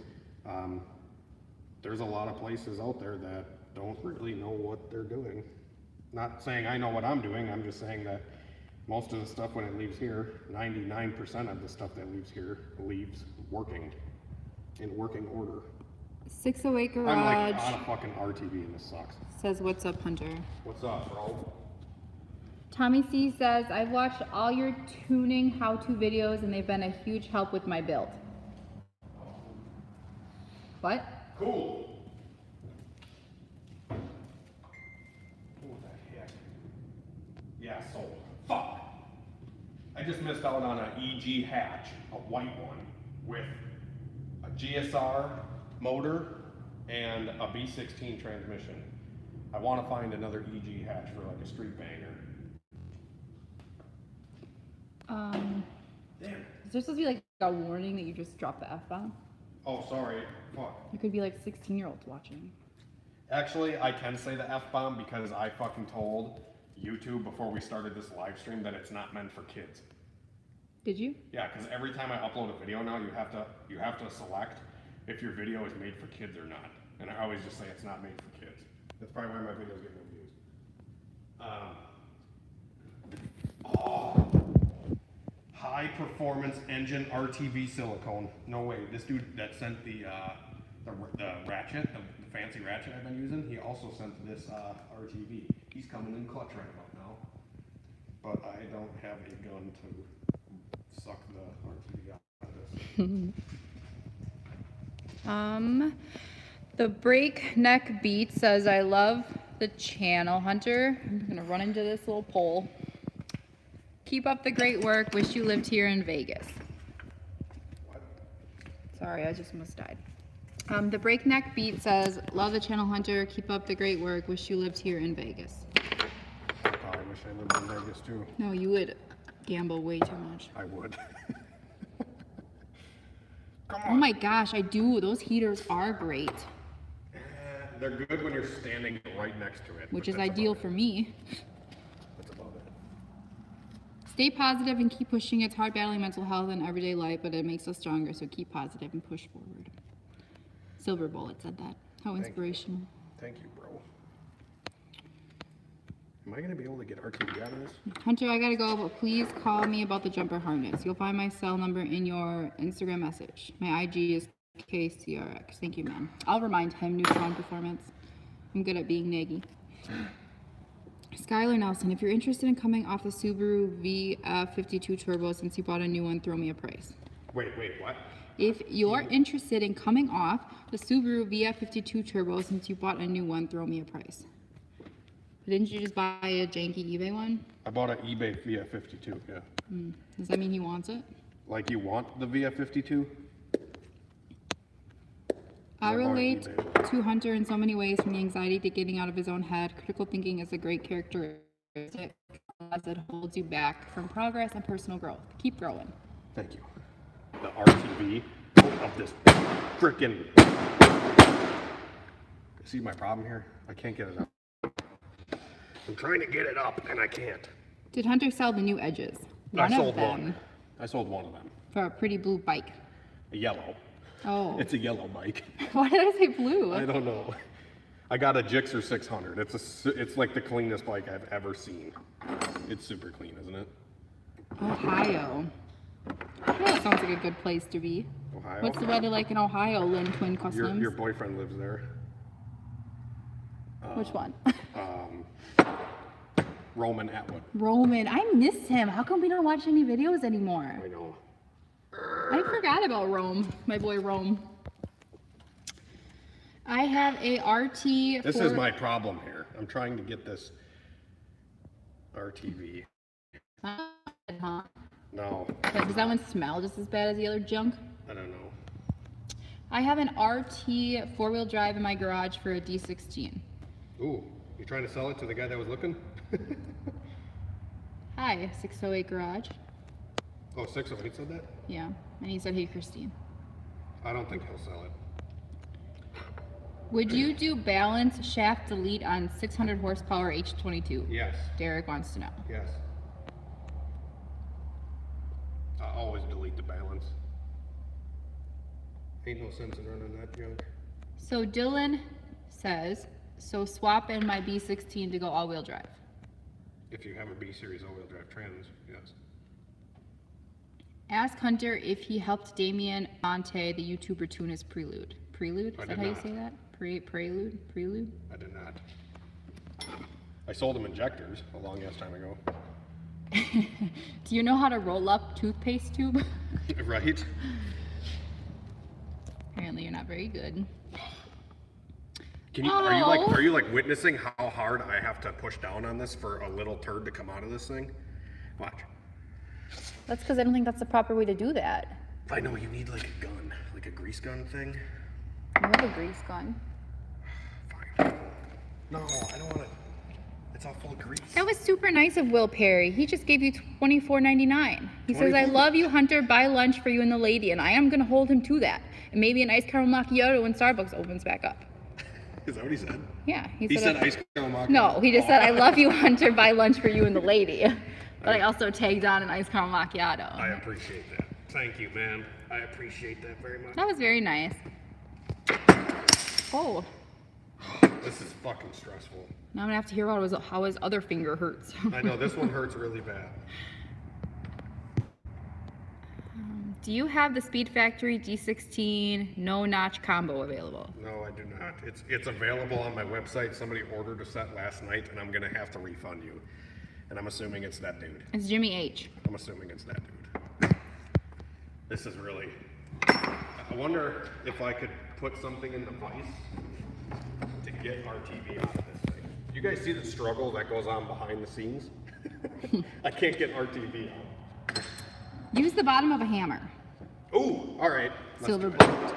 there's a lot of places out there that don't really know what they're doing. Not saying I know what I'm doing, I'm just saying that most of the stuff when it leaves here, 99% of the stuff that leaves here leaves working, in working order. 608 Garage. I'm like on a fucking RTV and this sucks. Says, what's up, Hunter? What's up, bro? Tommy C says, I've watched all your tuning how-to videos and they've been a huge help with my build. What? Cool. What the heck? Yeah, sold. Fuck. I just missed out on an EG hatch, a white one, with a GSR motor and a B16 transmission. I want to find another EG hatch for like a street banger. Damn. Is there supposed to be like a warning that you just dropped the F-bomb? Oh, sorry. Fuck. There could be like 16-year-olds watching. Actually, I can say the F-bomb because I fucking told YouTube before we started this live stream that it's not meant for kids. Did you? Yeah, because every time I upload a video now, you have to select if your video is made for kids or not. And I always just say it's not made for kids. That's probably why my videos get no views. High performance engine RTV silicone. No way. This dude that sent the ratchet, the fancy ratchet I've been using, he also sent this RTV. He's coming in clutch right about now. But I don't have a gun to suck the RTV out of this. The Breakneck Beat says, I love the channel, Hunter. I'm gonna run into this little pole. Keep up the great work. Wish you lived here in Vegas. What? Sorry, I just almost died. The Breakneck Beat says, love the channel, Hunter. Keep up the great work. Wish you lived here in Vegas. I probably wish I lived in Vegas too. No, you would gamble way too much. I would. Come Oh on. my gosh, I do. Those heaters are great. They're good when you're standing right next to it. Which but is that's ideal about for it. me. That's about it. Stay positive and keep pushing. It's hard battling mental health in everyday life, but it makes us stronger, so keep positive and push forward. Silver Bullet said that. How inspirational. Thank you, bro. Am I going to be able to get RTD out of this? Hunter, I gotta go, but please call me about the jumper harness. You'll find my cell number in your Instagram message. My IG is KCRX. Thank you, man. I'll remind him, Neutron Performance. I'm good at being naggy. Skylar Nelson, if you're interested in coming off the Subaru VF52 Turbo since you bought a new one, throw me a price. Wait, what? If you're interested in coming off the Subaru VF52 Turbo since you bought a new one, throw me a price. Didn't you just buy a janky eBay one? I bought an eBay VF52, yeah. Does that mean he wants it? Like you want the VF52? I relate to Hunter in so many ways, from the anxiety to getting out of his own head. Critical thinking is a great characteristic as it holds you back from progress and personal growth. Keep growing. Thank you. The RTV of this frickin'... See my problem here? I can't get it up. I'm trying to get it up and I can't. Did Hunter sell the new edges? I sold one. I sold one of them. For a pretty blue bike. A yellow. Oh. It's a yellow bike. Why did I say blue? I don't know. I got a Gixxer 600. It's like the cleanest bike I've ever seen. It's super clean, isn't it? Ohio. Yeah, that sounds like a good place to be. Ohio? What's the weather like in Ohio, Lynn Twin Customs? Your boyfriend lives there. Which one? Roman Atwood. Roman. I miss him. How come we don't watch any videos anymore? I know. I forgot about Rome. My boy Rome. I have a RT. This is my problem here. I'm trying to get this RTV. Huh? No. Does that one smell just as bad as the other junk? I don't know. I have an RT four-wheel drive in my garage for a D16. Ooh, you trying to sell it to the guy that was looking? Hi, 608 Garage. Oh, 608 said that? Yeah, and he said, hey, Christine. I don't think he'll sell it. Would you do balance shaft delete on 600 horsepower H22? Yes. Derek wants to know. Yes. I always delete the balance. Ain't no sense in running that junk. So Dylan says, so swap in my B16 to go all-wheel drive. If you have a B-Series all-wheel drive trans, yes. Ask Hunter if he helped Damien Monte, the YouTuber, tune his Prelude. Prelude? Is that how you say that? Prelude? Prelude? I did not. I sold him injectors a long ass time ago. Do you know how to roll up toothpaste tube? Right? Apparently you're not very good. Can you, are you like witnessing how hard I have to push down on this for a little turd to come out of this thing? Watch. That's because I don't think that's the proper way to do that. I know, you need like a gun, like a grease gun thing. You have a grease gun. Fine. No, I don't want to. It's all full of grease. That was super nice of Will Perry. He just gave you $24.99. He says, I love you, Hunter. Buy lunch for you and the lady. And I am going to hold him to that. And maybe an iced caramel macchiato when Starbucks opens back up. Is that what he said? Yeah. He said iced caramel macchiato? No, he just said, I love you, Hunter. Buy lunch for you and the lady. But I also tagged on an iced caramel macchiato. I appreciate that. Thank you, ma'am. I appreciate that very much. That was very nice. Oh. This is fucking stressful. Now I'm going to have to hear about how his other finger hurts. I know, this one hurts really bad. Do you have the Speed Factory D16 no-notch combo available? No, I do not. It's available on my website. Somebody ordered a set last night, and I'm going to have to refund you. And I'm assuming it's that dude. It's Jimmy H. I'm assuming it's that dude. This is really... I wonder if I could put something in the vise to get RTV out of this thing. You guys see the struggle that goes on behind the scenes? I can't get RTV out. Use the bottom of a hammer. Ooh, all right. Silver bullet.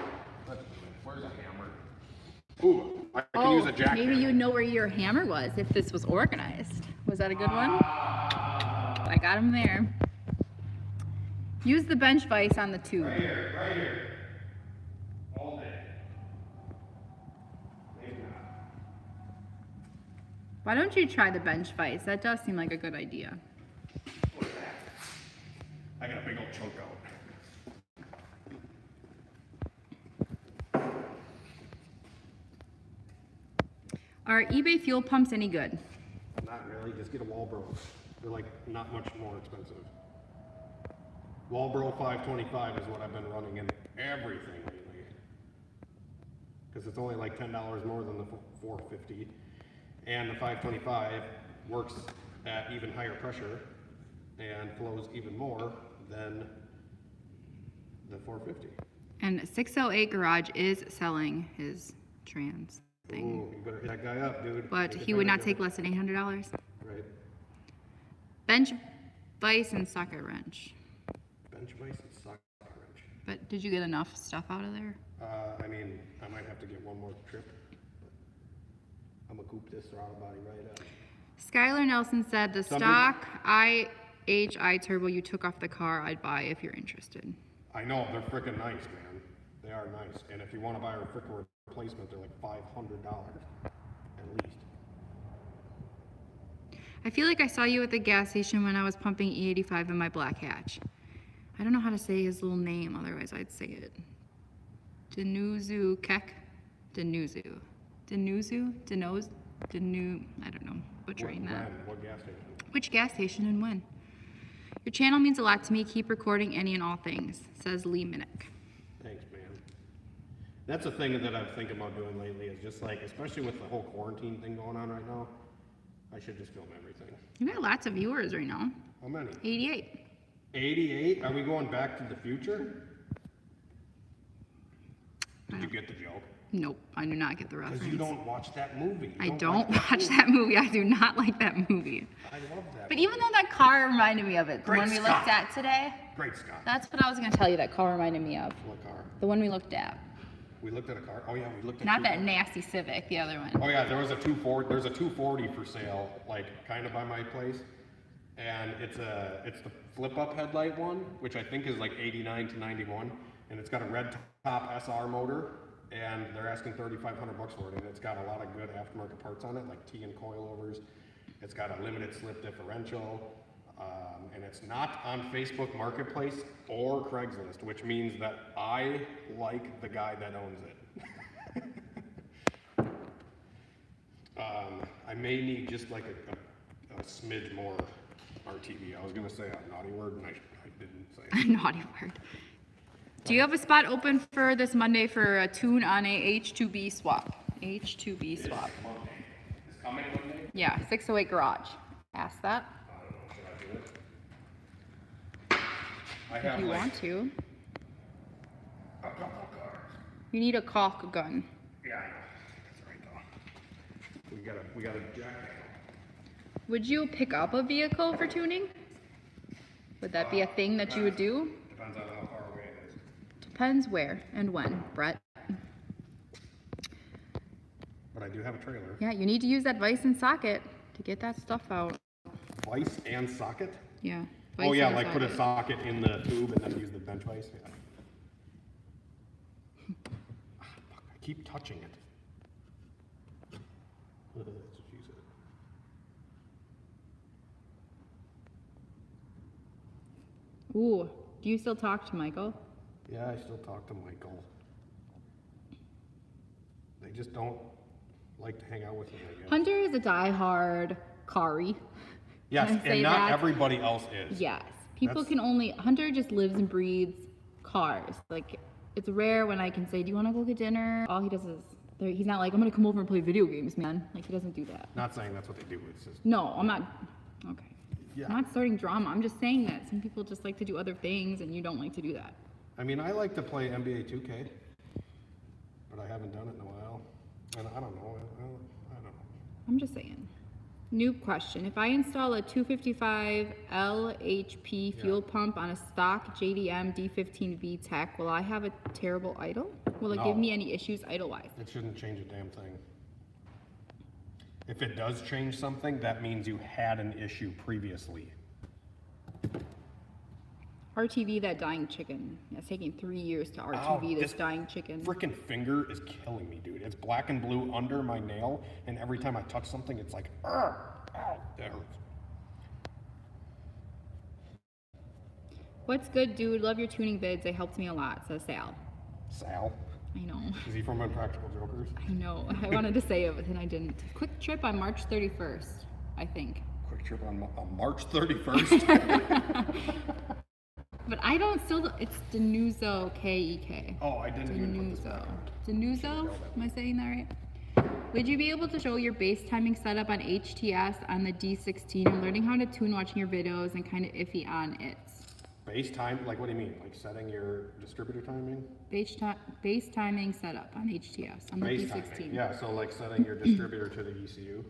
Where's a hammer? Ooh, I can use a jackhammer. Maybe you'd know where your hammer was if this was organized. Was that a good one? I got him there. Use the bench vise on the tube. Right here. All day. Maybe not. Why don't you try the bench vise? That does seem like a good idea. What's that? I got a big old chunk out. Are eBay fuel pumps any good? Not really, just get a Walbro. They're like not much more expensive. Walbro 525 is what I've been running in everything lately. Because it's only like $10 more than the 450. And the 525 works at even higher pressure and flows even more than the 450. And 608 Garage is selling his trans thing. Ooh, you better hit that guy up, dude. But he would not take less than $800. Right. Bench vise and socket wrench. Bench vise and socket wrench. But did you get enough stuff out of there? I mean, I might have to get one more trip. I'm gonna coop this throttle body right up. Skylar Nelson said the stock IHI turbo you took off the car I'd buy if you're interested. I know, they're freaking nice, man. They are nice. And if you want to buy a freaking replacement, they're like $500 at least. I feel like I saw you at the gas station when I was pumping E85 in my black hatch. I don't know how to say his little name, otherwise I'd say it. Denuzu Kek? Denuzu. Denuzu? Denoz? Denu... I don't know. Butchering that. What gas station? Which gas station and when? Your channel means a lot to me. Keep recording any and all things, says Lee Minnick. Thanks, man. That's a thing that I'm thinking about doing lately is just like, especially with the whole quarantine thing going on right now, I should just film everything. You got lots of viewers right now. How many? 88. 88? Are we going back to the future? Did you get the joke? Nope, I do not get the reference. Because you don't watch that movie. I don't watch that movie. I do not like that movie. I love that. But even though that car reminded me of it, the one we looked at today, Great Scott. that's what I was going to tell you that car reminded me of. What car? The one we looked at. We looked at a car? Oh yeah, we looked at Not that nasty Civic, the other one. Oh yeah, there's a 240 for sale, like kind of by my place. And it's the flip up headlight one, which I think is like 89 to 91. And it's got a red top SR motor. And they're asking $3,500 for it, and it's got a lot of good aftermarket parts on it, like T and coilovers. It's got a limited slip differential, and it's not on Facebook Marketplace or Craigslist, which means that I like the guy that owns it. I may need just like a smidge more RTV. I was gonna say a naughty word, and I didn't say it. A naughty word. Do you have a spot open for this Monday for a tune on a H2B swap? H2B swap. This coming Monday? Yeah, 608 Garage. Ask that. I don't know, should I do it? I have If you like want to. a couple cars. You need a caulk gun. Yeah, I know. That's right though. We got a jack. Would you pick up a vehicle for tuning? Would that be a thing that you would do? Depends on how far away it is. Depends where and when, Brett. But I do have a trailer. Yeah, you need to use that vise and socket to get that stuff out. Vise and socket? Yeah. Oh vise yeah, and like put a socket in the tube and then use the bench vise. Yeah. Fuck, I keep touching it. That's what she said. Ooh, do you still talk to Michael? Yeah, I still talk to Michael. They just don't like to hang out with me, I guess. Hunter is a diehard Kari. Yes, Can I say and not that? everybody else is. Yes. People That's- can only, Hunter just lives and breathes cars. Like, it's rare when I can say, do you want to go get dinner? All he does is, he's not like, I'm going to come over and play video games, man. Like, he doesn't do that. Not saying that's what they do, it's just, No, I'm not, okay. yeah. I'm not starting drama. I'm just saying that some people just like to do other things and you don't like to do that. I mean, I like to play NBA 2K, but I haven't done it in a while. And I don't know, I don't know. I'm just saying. New question. If I install a 255 LHP fuel pump on a stock JDM D15 VTEC, will I have a terrible idle? Will it give No. me any issues idle-wise? It shouldn't change a damn thing. If it does change something, that means you had an issue previously. RTV, that dying chicken. It's taking 3 years to RTV this this dying chicken. Frickin' finger is killing me, dude. It's black and blue under my nail, and every time I touch something, it's like, ow, that hurts. What's good, dude? Love your tuning vids. They helped me a lot, says Sal. Sal? I know. Is he from Impractical Jokers? I know. I wanted to say it, but then I didn't. Quick trip on March 31st, I think. Quick trip on March 31st? But I don't still, it's Denuzo K-E-K. Oh, I didn't even put this back Denuzo. on. Denuzo? Am I saying that right? Would you be able to show your base timing setup on HTS on the D16? I'm learning how to tune watching your videos and kind of iffy on it. Base time, like what do you mean? Like setting your distributor timing? Base timing setup on HTS on the Base D16. timing, yeah, so like setting your distributor to the ECU.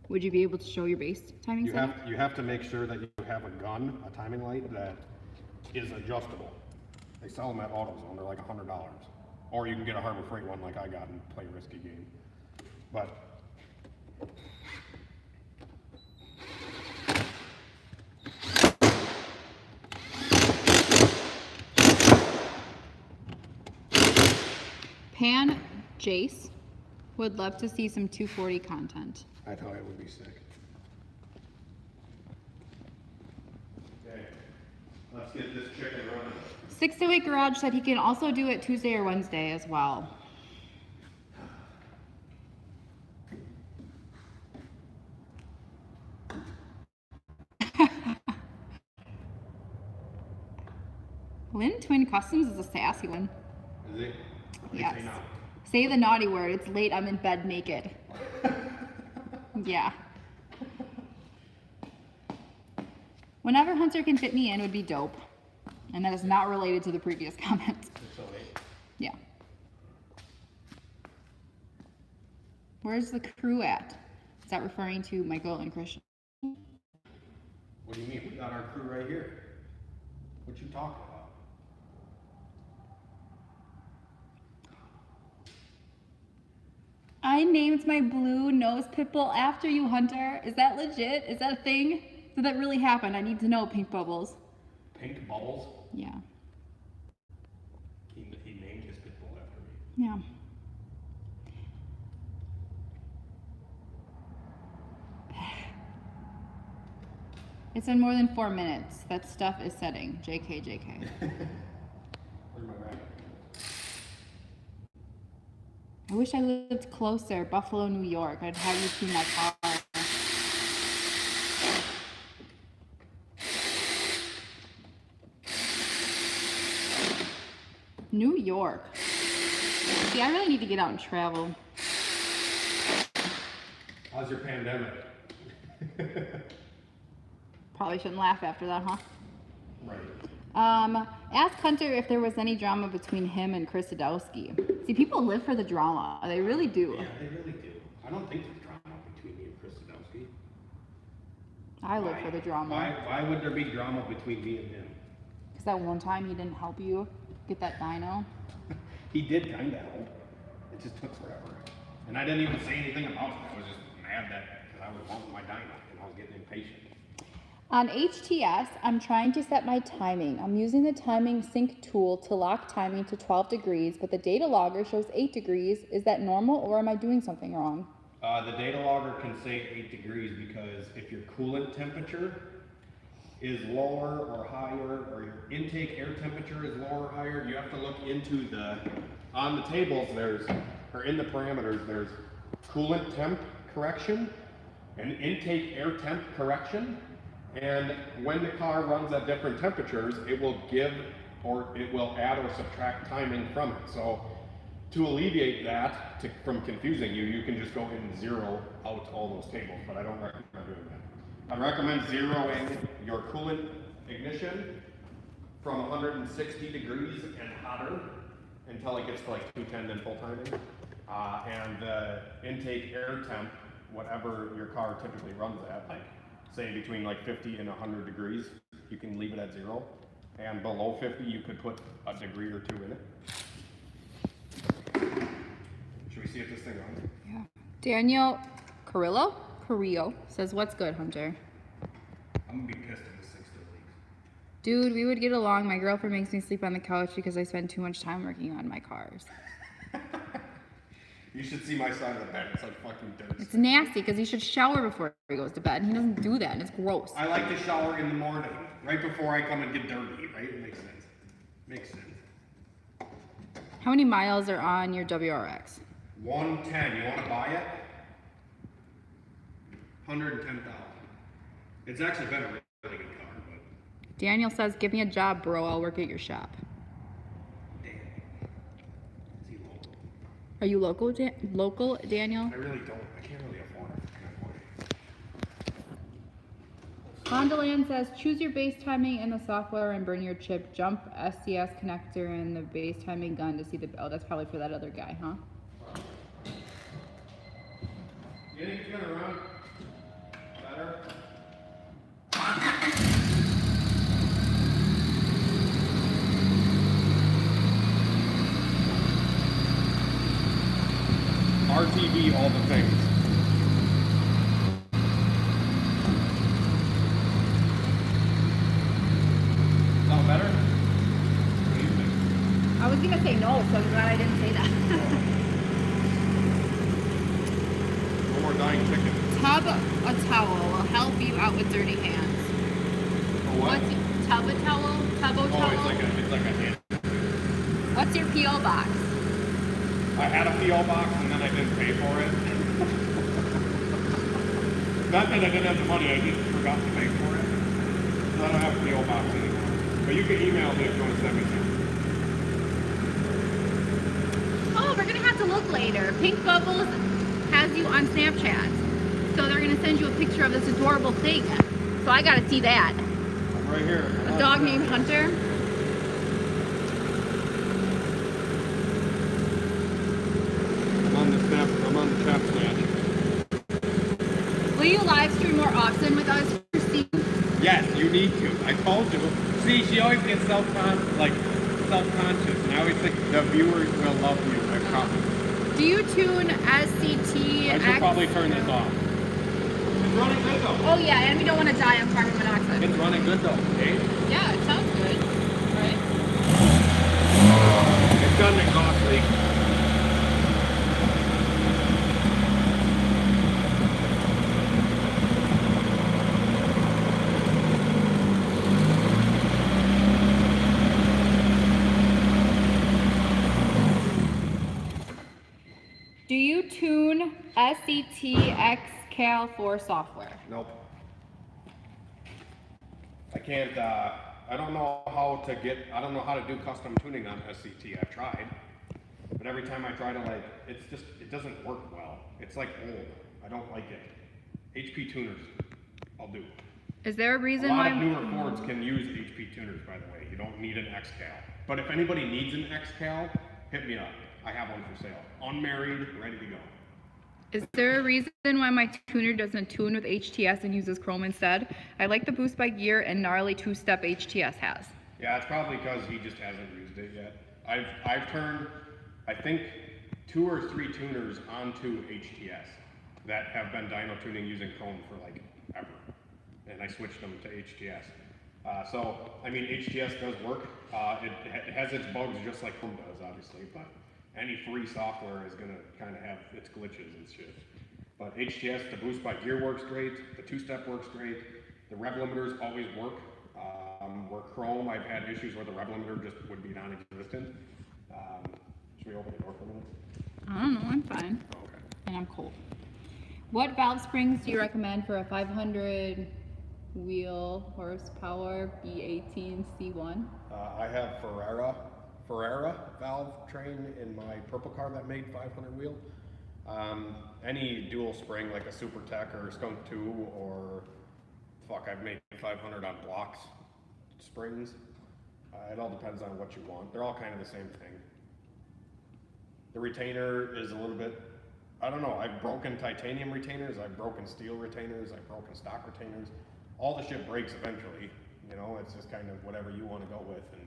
Would you be able to show your base timing setup? You have to make sure that you have a gun, a timing light that is adjustable. They sell them at AutoZone, they're like $100. Or you can get a Harbor Freight one like I got and play a risky game. But Pan Jace would love to see some 240 content. I thought it would be sick. Okay, let's get this chicken running. 608 Garage said he can also do it Tuesday or Wednesday as well. Lynn Twin Customs is a sassy one. Is it? Yes. Say the naughty word. It's late. I'm in bed naked. Yeah. Whenever Hunter can fit me in would be dope. And that is not related to the previous comment. 608. Yeah. Where's the crew at? Is that referring to Michael and Christian? What do you mean? We got our crew right here. What you talking about? I named my blue nose pit bull after you, Hunter. Is that legit? Is that a thing? Did that really happen? I need to know, Pink Bubbles. Pink Bubbles? Yeah. He named his pit bull after me. Yeah. It's in more than 4 minutes. That stuff is setting. JK, JK. Where's my rabbit? I wish I lived closer. Buffalo, New York. I'd have you see my car. New York. See, I really need to get out and travel. How's your pandemic? Probably shouldn't laugh after that, huh? Right. Ask Hunter if there was any drama between him and Chris Sadowski. See, people live for the drama. They really do. Yeah, they really do. I don't think there's drama between me and Chris Sadowski. I live for the drama. Why would there be drama between me and him? Because that one time he didn't help you get that dyno. He did kind of help. It just took forever. And I didn't even say anything about it. I was just mad that I was wanting my dyno and I was getting impatient. On HTS, I'm trying to set my timing. I'm using the timing sync tool to lock timing to 12 degrees, but the data logger shows 8 degrees. Is that normal or am I doing something wrong? The data logger can say 8 degrees because if your coolant temperature is lower or higher, or your intake air temperature is lower or higher, you have to look into on the tables or in the parameters, there's coolant temp correction and intake air temp correction. And when the car runs at different temperatures, it will give or it will add or subtract timing from it. So to alleviate that, from confusing you, you can just go ahead and zero out all those tables, but I don't recommend doing that. I recommend zeroing your coolant ignition from 160 degrees and hotter until it gets to like 210 and full timing. And the intake air temp, whatever your car typically runs at, like say between like 50 and 100 degrees, you can leave it at 0. And below 50, you could put a degree or 2 in it. Should we see if this thing runs? Yeah. Daniel Carrillo says, what's good, Hunter? I'm gonna be pissed if this thing still leaks. Dude, we would get along. My girlfriend makes me sleep on the couch because I spend too much time working on my cars. You should see my side of the bed. It's like fucking dirt. It's nasty because he should shower before he goes to bed. And he doesn't do that, and it's gross. I like to shower in the morning, right before I come and get dirty, right? It makes sense. Makes sense. How many miles are on your WRX? 110. You want to buy it? 110,000. It's actually been a really good car, but Daniel says, give me a job, bro. I'll work at your shop. damn. Is he local? Are you local, Daniel? I really don't. I can't really afford it. Hondaland says, choose your base timing in the software and burn your chip. Jump SDS connector in the base timing gun to see the... Oh, that's probably for that other guy, huh? You think it's gonna run better? RTV, all the things. Sound better? What do you think? I was gonna say no, so I'm glad I didn't say that. One more dying chicken. Tub a towel will help you out with dirty hands. For what? Tub a towel? Tub o towel? Oh, it's like a hand. What's your P.O. box? I had a P.O. box and then I didn't pay for it. Not that I didn't have the money, I just forgot to pay for it. So I don't have a P.O. box anymore. But you can email me if you want to send me something. Oh, we're gonna have to look later. Pink Bubbles has you on Snapchat. So they're gonna send you a picture of this adorable thing. So I gotta see that. I'm right here. A dog named Hunter. I'm on the chat snatch. Will you live stream more often with us, Christine? Yes, you need to. I told you. See, she always gets self-conscious, and I always think the viewers will love you. I promise. Do you tune SCT? I should probably turn this off. It's running good though. Oh yeah, and we don't want to die of carbon monoxide. It's running good though, eh? Yeah, it sounds good, right? It's got an exhaust leak. Do you tune SCT XCal 4 software? Nope. I can't, I don't know how to do custom tuning on SCT. I've tried, but every time I try to it doesn't work well. It's like old. I don't like it. HP tuners, I'll do. Is there a reason A lot why? of newer Fords can use HP tuners, by the way. You don't need an XCal. But if anybody needs an XCal, hit me up. I have one for sale. Unmarried, ready to go. Is there a reason why my tuner doesn't tune with HTS and uses Chrome instead? I like the boost by gear and gnarly two-step HTS has. Yeah, it's probably because he just hasn't used it yet. I've turned, I think, 2 or 3 tuners onto HTS that have been dyno tuning using Chrome for like ever. And I switched them to HTS. So, I mean, HTS does work. It has its bugs just like Chrome does, obviously, but any free software is gonna kind of have its glitches and shit. But HTS, the boost by gear works great, the two-step works great, the rev limiters always work. Where Chrome, I've had issues where the rev limiter just would be non-existent. Should we open the door for a minute? I don't know, I'm fine. Oh, okay. And I'm cold. What valve springs do you recommend for a 500 wheel horsepower B18 C1? I have Ferrera valve train in my purple car that made 500 wheel. Any dual spring like a Super Tech or Skunk 2 or I've made 500 on blocks springs. It all depends on what you want. They're all kind of the same thing. The retainer is a little bit, I don't know, I've broken titanium retainers, I've broken steel retainers, I've broken stock retainers. All the shit breaks eventually, you know, it's just kind of whatever you want to go with and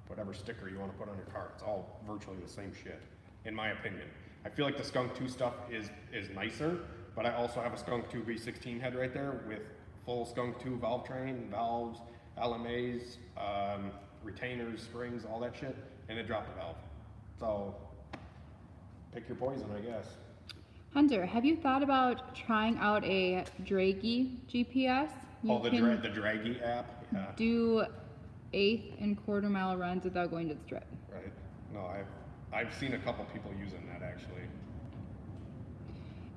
whatever sticker you want to put on your car. It's all virtually the same shit, in my opinion. I feel like the Skunk 2 stuff is nicer, but I also have a Skunk 2 V16 head right there with full Skunk 2 valve train, valves, LMAs, retainers, springs, all that shit, and it dropped the valve. So, pick your poison, I guess. Hunter, have you thought about trying out a Draggy GPS? The Draggy app? Yeah. Do 1/8 and quarter-mile runs without going to the strip. Right. No, I've seen a couple people using that actually.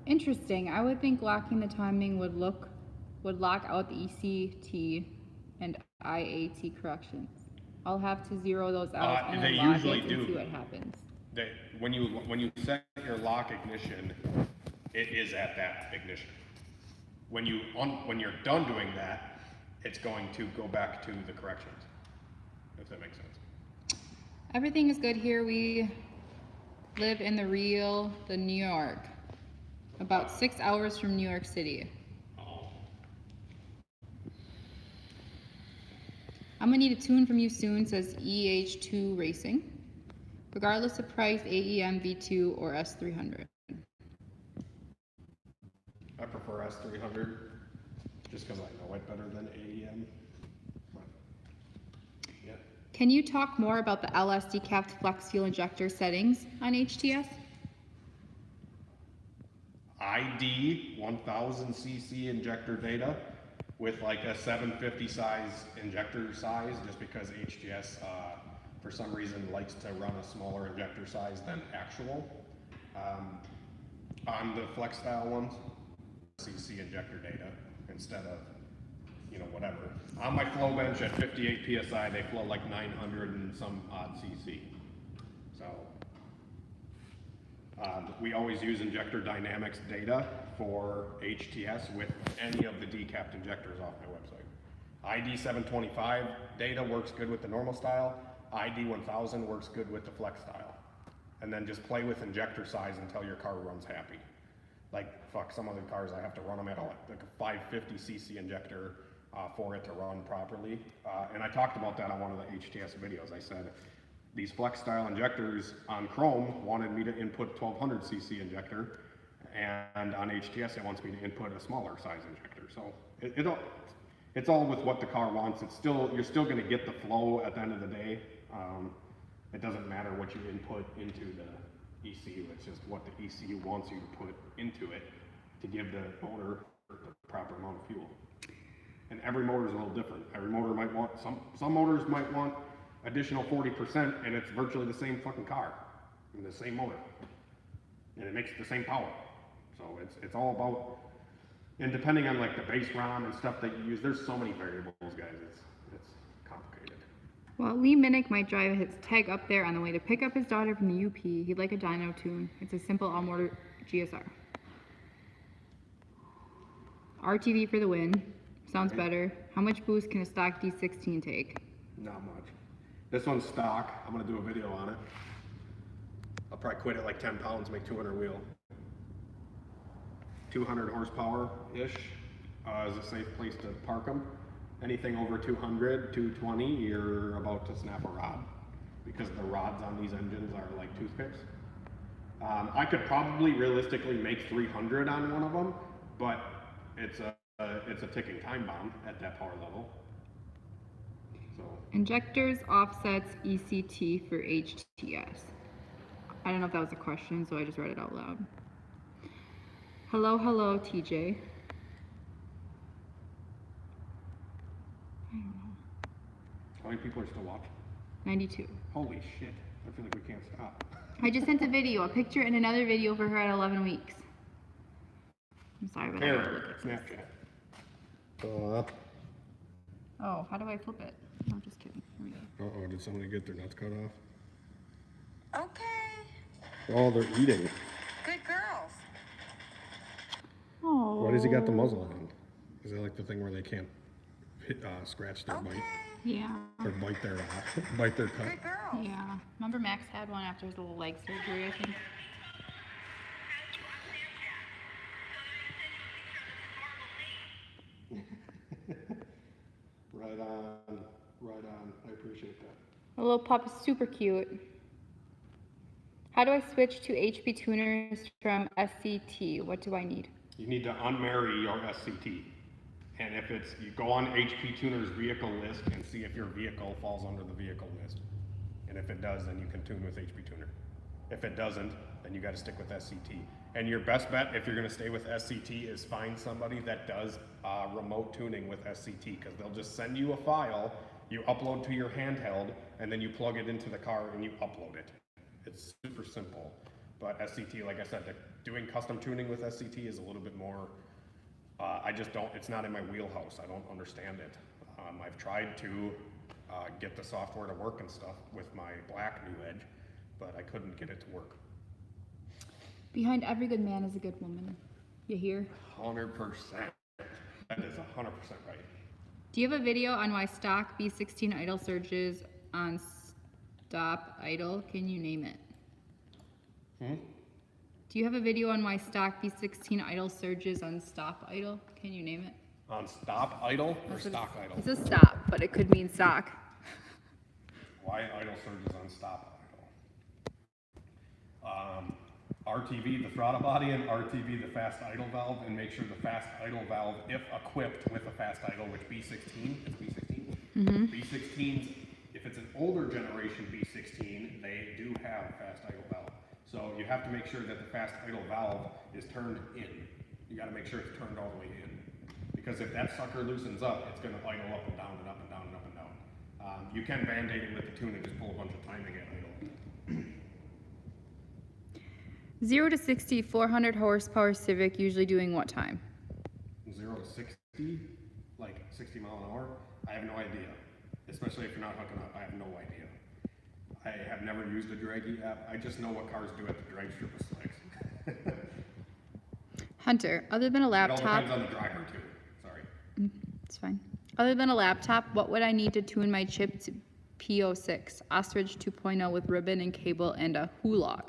Interesting. I would think locking the timing would lock out the ECT and IAT corrections. I'll have to zero those out and they then log usually it do. and see what happens. when you set your lock ignition, it is at that ignition. When you're done doing that, it's going to go back to the corrections, if that makes sense. Everything is good here. We live in the New York, about 6 hours from New York City. I'm gonna need a tune from you soon, says EH2 Racing. Regardless of price, AEM V2 or S300. I prefer S300 just because I know it better than AEM. But, yeah. Can you talk more about the LSD capped flex fuel injector settings on HTS? ID 1000cc injector data with like a 750 size injector size, just because HTS for some reason likes to run a smaller injector size than actual. On the flex style ones, cc injector data instead of, you know, whatever. On my flow bench at 58 psi, they flow like 900 and some odd cc. So we always use injector dynamics data for HTS with any of the decapped injectors off my website. ID 725 data works good with the normal style. ID 1000 works good with the flex style. And then just play with injector size until your car runs happy. Like, fuck, some other cars I have to run them at like a 550cc injector for it to run properly. And I talked about that on one of the HTS videos. I said, these flex style injectors on Chrome wanted me to input 1200cc injector, and on HTS it wants me to input a smaller size injector. So it's all with what the car wants. You're still going to get the flow at the end of the day. It doesn't matter what you input into the ECU. It's just what the ECU wants you to put into it to give the motor the proper amount of fuel. And every motor is a little different. Every motor might want, some motors might want additional 40%, and it's virtually the same fucking car and the same motor, and it makes the same power. So it's all about, and depending on like the base ROM and stuff that you use, there's so many variables, guys. It's complicated. Well, Lee Minnick might drive his tag up there on the way to pick up his daughter from the UP. He'd like a dyno tune. It's a simple all-motor GSR. RTV for the win. Sounds better. How much boost can a stock D16 take? Not much. This one's stock. I'm gonna do a video on it. I'll probably quit at like 10 pounds, make 200 wheel. 200 horsepower-ish is a safe place to park them. Anything over 200, 220, you're about to snap a rod, because the rods on these engines are like toothpicks. I could probably realistically make 300 on one of them, but it's a ticking time bomb at that power level. So. Injectors, offsets, ECT for HTS. I don't know if that was a question, so I just read it out loud. Hello, TJ. I don't know. How many people are still watching? 92. Holy shit. I feel like we can't stop. I just sent a video, a picture and another video for her at 11 weeks. I'm sorry, but I have to look at this. Snapchat. Oh, how do I flip it? No, just kidding. Here we go. Uh-oh, did somebody get their nuts cut off? Okay. Oh, they're eating. Good girls. Oh. Why does he got the muzzle on? Is that like the thing where they can't scratch their bite? Yeah. Or bite their cut? Good girls. Yeah. Remember Max had one after his little leg surgery, I think? Right on. I appreciate that. The little pup is super cute. How do I switch to HP tuners from SCT? What do I need? You need to unmarry your SCT. And if it's, you go on HP Tuner's vehicle list and see if your vehicle falls under the vehicle list. And if it does, then you can tune with HP Tuner. If it doesn't, then you got to stick with SCT. And your best bet, if you're going to stay with SCT, is find somebody that does remote tuning with SCT, because they'll just send you a file, you upload to your handheld, and then you plug it into the car and you upload it. It's super simple. But SCT, like I said, doing custom tuning with SCT is a little bit more, I just don't, it's not in my wheelhouse. I don't understand it. I've tried to get the software to work and stuff with my black New Edge, but I couldn't get it to work. Behind every good man is a good woman. You hear? 100%. That is 100% right. Do you have a video on why stock B16 idle surges on stop idle? Can you name it? Do you have a video on why stock B16 idle surges on stop idle? Can you name it? On stop idle or That's what stock idle? It says stop, but it could mean stock. Why idle surges on stop idle? RTV, the throttle body, and RTV, the fast idle valve, and make sure the fast idle valve, if equipped with a fast idle, which B16, it's B16. B16s, if it's an older generation B16, they do have fast idle valve. So you have to make sure that the fast idle valve is turned in. You got to make sure it's turned all the way in. Because if that sucker loosens up, it's going to idle up and down and up and down and up and down. You can band-aid it with the tune and just pull a bunch of timing at idle. 0 to 60, 400 horsepower Civic, usually doing what time? 0 to 60, like 60 mile an hour, I have no idea. Especially if you're not hooking up, I have no idea. I have never used a draggy app. I just know what cars do at the drag strip of slicks. Hunter, other than a It all laptop, depends on the driver too, sorry. it's fine. Other than a laptop, what would I need to tune my chip to P06, Ostrich 2.0 with ribbon and cable and a Hulog?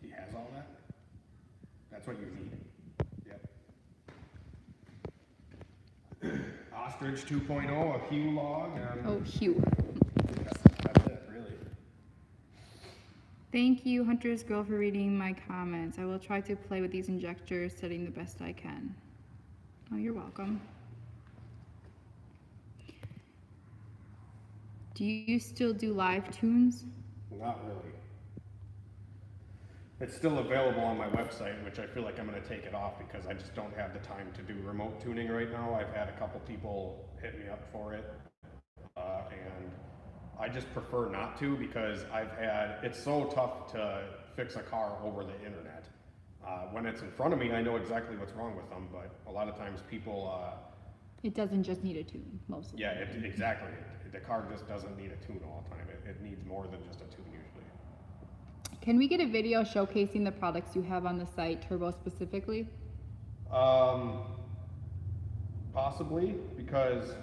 He has all that? That's what you need. Yep. Ostrich 2.0, a Hue log, and Oh, Hugh. that's it, really. Thank you, Hunter's Girl, for reading my comments. I will try to play with these injectors, setting the best I can. Oh, you're welcome. Do you still do live tunes? Not really. It's still available on my website, which I feel like I'm going to take it off because I just don't have the time to do remote tuning right now. I've had a couple people hit me up for it, and I just prefer not to because it's so tough to fix a car over the internet. When it's in front of me, I know exactly what's wrong with them, but a lot of times people... It doesn't just need a tune, mostly. yeah, exactly. The car just doesn't need a tune all the time. It needs more than just a tune usually. Can we get a video showcasing the products you have on the site, Turbo specifically? Possibly, because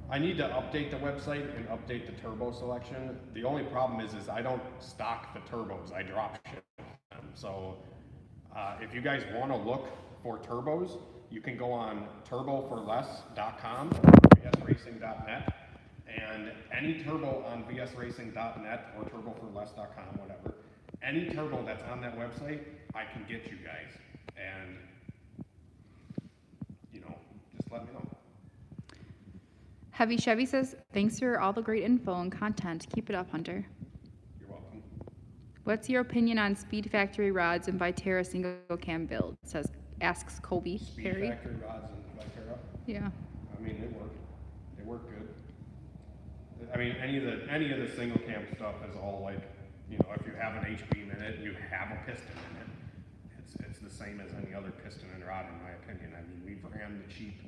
I need to update the website and update the turbo selection. The only problem is I don't stock the turbos, I drop ship them. So if you guys want to look for turbos, you can go on turboforless.com or vsracing.net, and any turbo on vsracing.net or turboforless.com, whatever, any turbo that's on that website, I can get you guys. And, just let me know. Heavy Chevy says, thanks for all the great info and content. Keep it up, Hunter. You're welcome. What's your opinion on Speed Factory rods and Viterra single cam build? Asks Kobe Speed Perry. Factory rods and Viterra. Yeah. I mean, they work good. I mean, any of the single cam stuff is all like, if you have an H-beam in it, you have a piston in it. It's the same as any other piston and rod, in my opinion. I mean, we've ran the cheap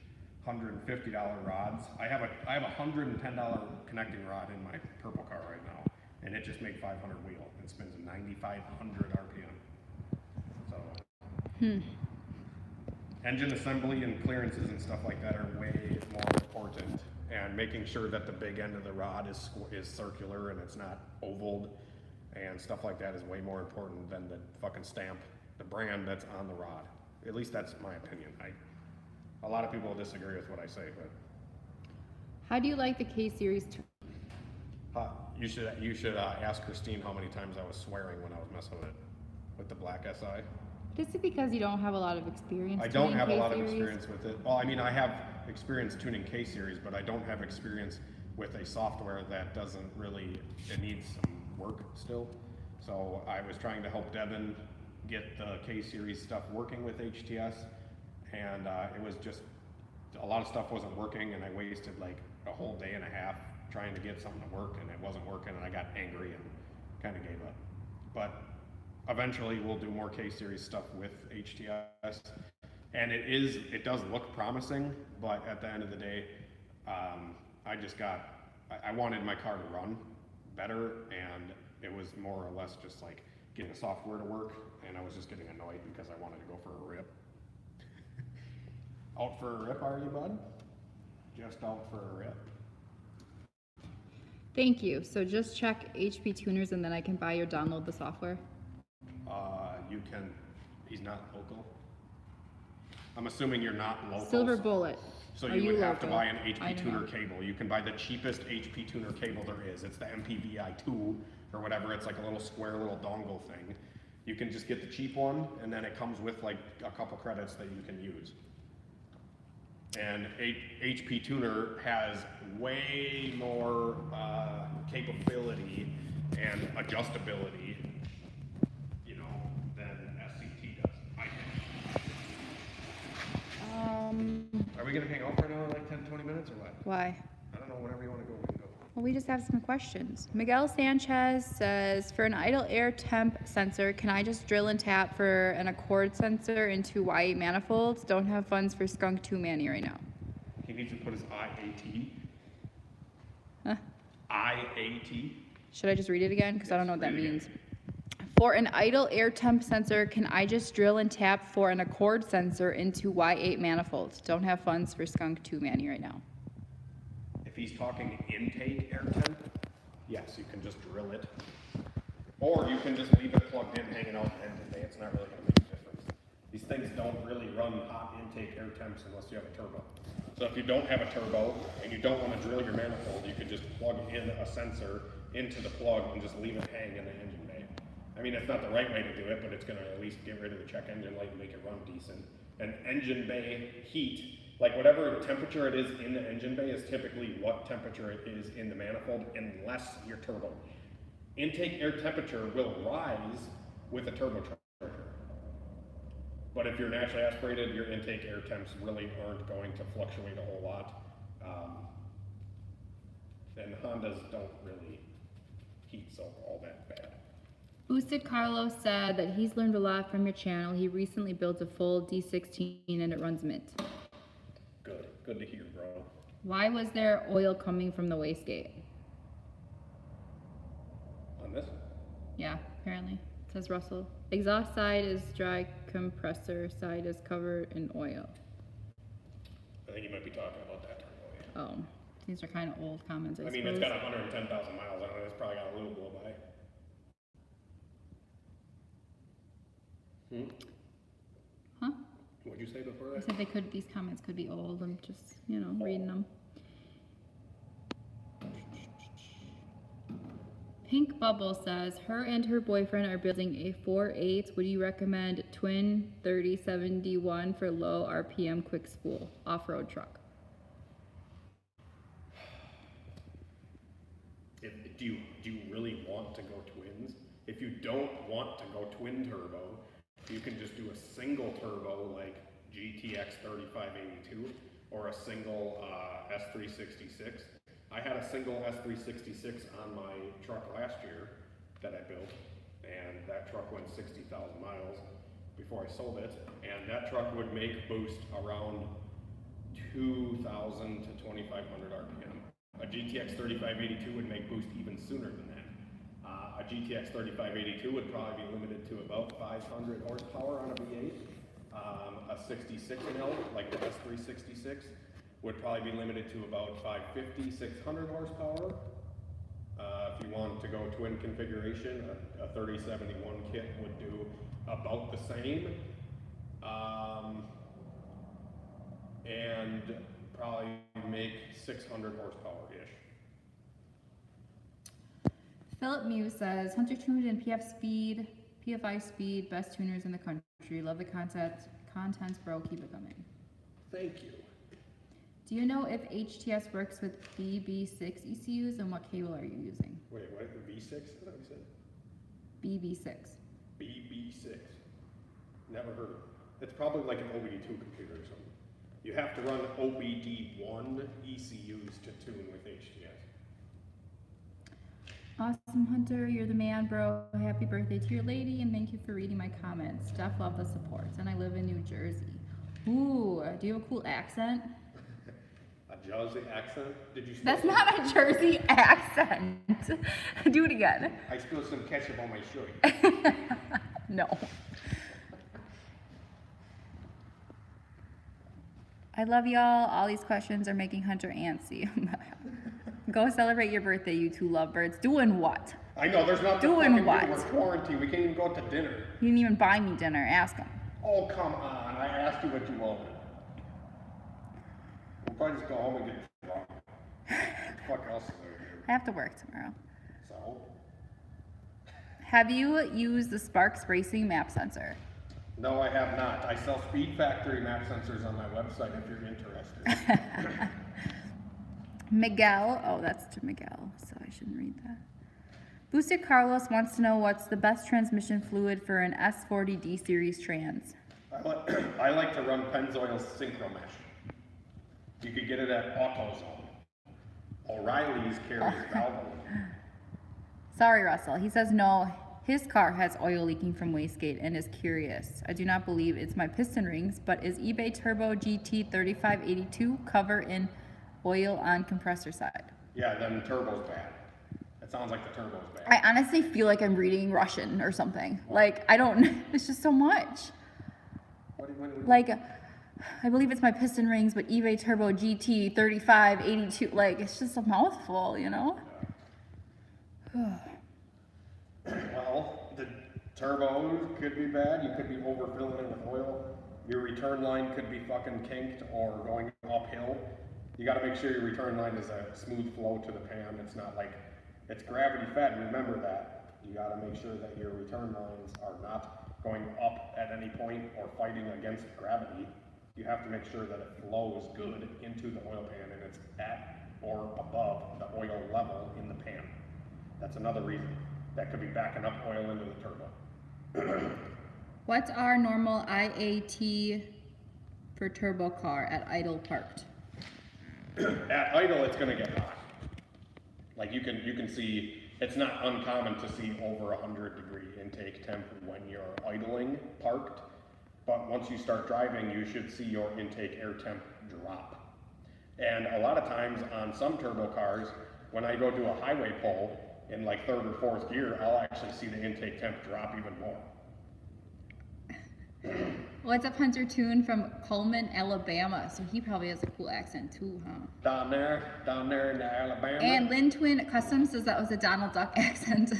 $150 rods. I have a $110 connecting rod in my purple car right now, and it just made 500 wheel. It spins 9,500 RPM. So. Engine assembly and clearances and stuff like that are way more important, and making sure that the big end of the rod is circular and it's not ovaled and stuff like that is way more important than the fucking stamp, the brand that's on the rod. At least that's my opinion. A lot of people disagree with what I say, but How do you like the K-Series? you should ask Christine how many times I was swearing when I was messing with the black SI. Just because you don't have a lot of experience. I don't tuning have a lot of K-Series? experience with it. Well, I mean, I have experience tuning K-Series, but I don't have experience with a software that doesn't really, it needs some work still. So I was trying to help Devin get the K-Series stuff working with HTS, and it was just, a lot of stuff wasn't working, and I wasted like a whole day and a half trying to get something to work, and it wasn't working, and I got angry and kind of gave up. But eventually we'll do more K-Series stuff with HTS, and it does look promising, but at the end of the day, I wanted my car to run better, and it was more or less just like getting the software to work, and I was just getting annoyed because I wanted to go for a rip. Out for a rip, are you, bud? Just out for a rip. Thank you. So just check HP tuners and then I can buy or download the software. You can, he's not local. I'm assuming you're not local. Silver Bullet. So Are you would have to local? buy an I HP don't tuner know. cable. You can buy the cheapest HP tuner cable there is. It's the MPVI2 or whatever. It's like a little square little dongle thing. You can just get the cheap one, and then it comes with like a couple credits that you can use. And HP tuner has way more capability and adjustability, you know, than SCT does, I think. Are we gonna hang out for another like 10, 20 minutes or what? Why? I don't know, whenever you wanna go, we can go. Well, we just have some questions. Miguel Sanchez says, for an idle air temp sensor, can I just drill and tap for an Accord sensor into Y8 manifolds? Don't have funds for Skunk 2 Manny right now. He needs to put his IAT. Huh? IAT. Should I just read it again? Because I don't know what that Read it again. means. For an idle air temp sensor, can I just drill and tap for an Accord sensor into Y8 manifolds? Don't have funds for Skunk 2 Manny right now. If he's talking intake air temp, yes, you can just drill it. Or you can just leave it plugged in, hanging out in the engine bay. It's not really gonna make a difference. These things don't really run hot intake air temps unless you have a turbo. So if you don't have a turbo and you don't want to drill your manifold, you can just plug in a sensor into the plug and just leave it hang in the engine bay. I mean, it's not the right way to do it, but it's gonna at least get rid of the check engine light and make it run decent. And engine bay heat, like whatever temperature it is in the engine bay is typically what temperature it is in the manifold unless your turbo. Intake air temperature will rise with a turbocharger. But if you're naturally aspirated, your intake air temps really aren't going to fluctuate a whole lot. And Hondas don't really heat so all that bad. Boosted Carlos said that he's learned a lot from your channel. He recently built a full D16 and it runs mint. Good to hear, bro. Why was there oil coming from the wastegate? On this? Yeah, apparently. It says Russell. Exhaust side is dry, compressor side is covered in oil. I think you might be talking about that turbo, yeah. Oh, these are kind of old comments, I I suppose. mean, it's got 110,000 miles on it. It's probably got a little blow by. Huh? What'd you say before I that? said they could, these comments could be old. I'm just, you know, reading them. Pink Bubble says, her and her boyfriend are building a 4.8. Would you recommend twin 3071 for low RPM quick spool off-road truck? Do you really want to go twins? If you don't want to go twin turbo, you can just do a single turbo like GTX 3582 or a single S366. I had a single S366 on my truck last year that I built, and that truck went 60,000 miles before I sold it, and that truck would make boost around 2,000 to 2,500 RPM. A GTX 3582 would make boost even sooner than that. A GTX 3582 would probably be limited to about 500 horsepower on a V8. A 66L, like the S366, would probably be limited to about 550, 600 horsepower. If you want to go twin configuration, a 3071 kit would do about the same. And probably make 600 horsepower-ish. Philip Muse says, HunterTuned and PFI Speed, best tuners in the country. Love the contents, bro. Keep it coming. Thank you. Do you know if HTS works with BB6 ECUs and what cable are you using? Wait, what? The V6? Is that what you said? BB6. BB6. Never heard of it. It's probably like an OBD2 computer or something. You have to run OBD1 ECUs to tune with HTS. Awesome Hunter, you're the man, bro. Happy birthday to your lady, and thank you for reading my comments. Steph, love the support, and I live in New Jersey. Ooh, do you have a cool accent? A Jersey accent? Did you spill That's some- not a Jersey accent. Do it again. I spilled some ketchup on my shirt. No. I love y'all. All these questions are making Hunter antsy. Go celebrate your birthday, you two lovebirds. Doing what? I know, there's not Doing fucking what? We're quarantined. We can't even go out to dinner. You didn't even buy me dinner. Ask him. Oh, come on. I asked you what you wanted. We'll probably just go home and get drunk. What the fuck else is there to do? I have to work tomorrow. So? Have you used the Sparks Racing map sensor? No, I have not. I sell Speed Factory map sensors on my website if you're interested. Miguel, oh, that's to Miguel, so I shouldn't read that. Boosted Carlos wants to know what's the best transmission fluid for an S40 D series trans. I like to run Pennzoil Synchro Mesh. You could get it at AutoZone. O'Reilly's carries Valvoline. Sorry, Russell. He says no. His car has oil leaking from wastegate and is curious. I do not believe it's my piston rings, but is eBay Turbo GT 3582 cover in oil on compressor side? Yeah, then turbo's bad. It sounds like the turbo's bad. I honestly feel like I'm reading Russian or something. Like, I don't, it's just so much. What do you Like, I believe it's my piston rings, but eBay Turbo GT 3582, like, it's just a mouthful, you know? Well, the turbo could be bad. You could be overfilling it with oil. Your return line could be fucking kinked or going uphill. You got to make sure your return line is a smooth flow to the pan. It's not like it's gravity fed. Remember that. You got to make sure that your return lines are not going up at any point or fighting against gravity. You have to make sure that it flows good into the oil pan and it's at or above the oil level in the pan. That's another reason. That could be backing up oil into the turbo. What's our normal IAT for turbo car at idle parked? At idle, it's going to get hot. Like you can see, it's not uncommon to see over 100-degree intake temp when you're idling parked. But once you start driving, you should see your intake air temp drop. And a lot of times on some turbo cars, when I go do a highway pull in like third or fourth gear, I'll actually see the intake temp drop even more. What's up, HunterTuned from Coleman, Alabama? So he probably has a cool accent too, huh? Down there in Alabama. And Lynn Twin Custom says that was a Donald Duck accent.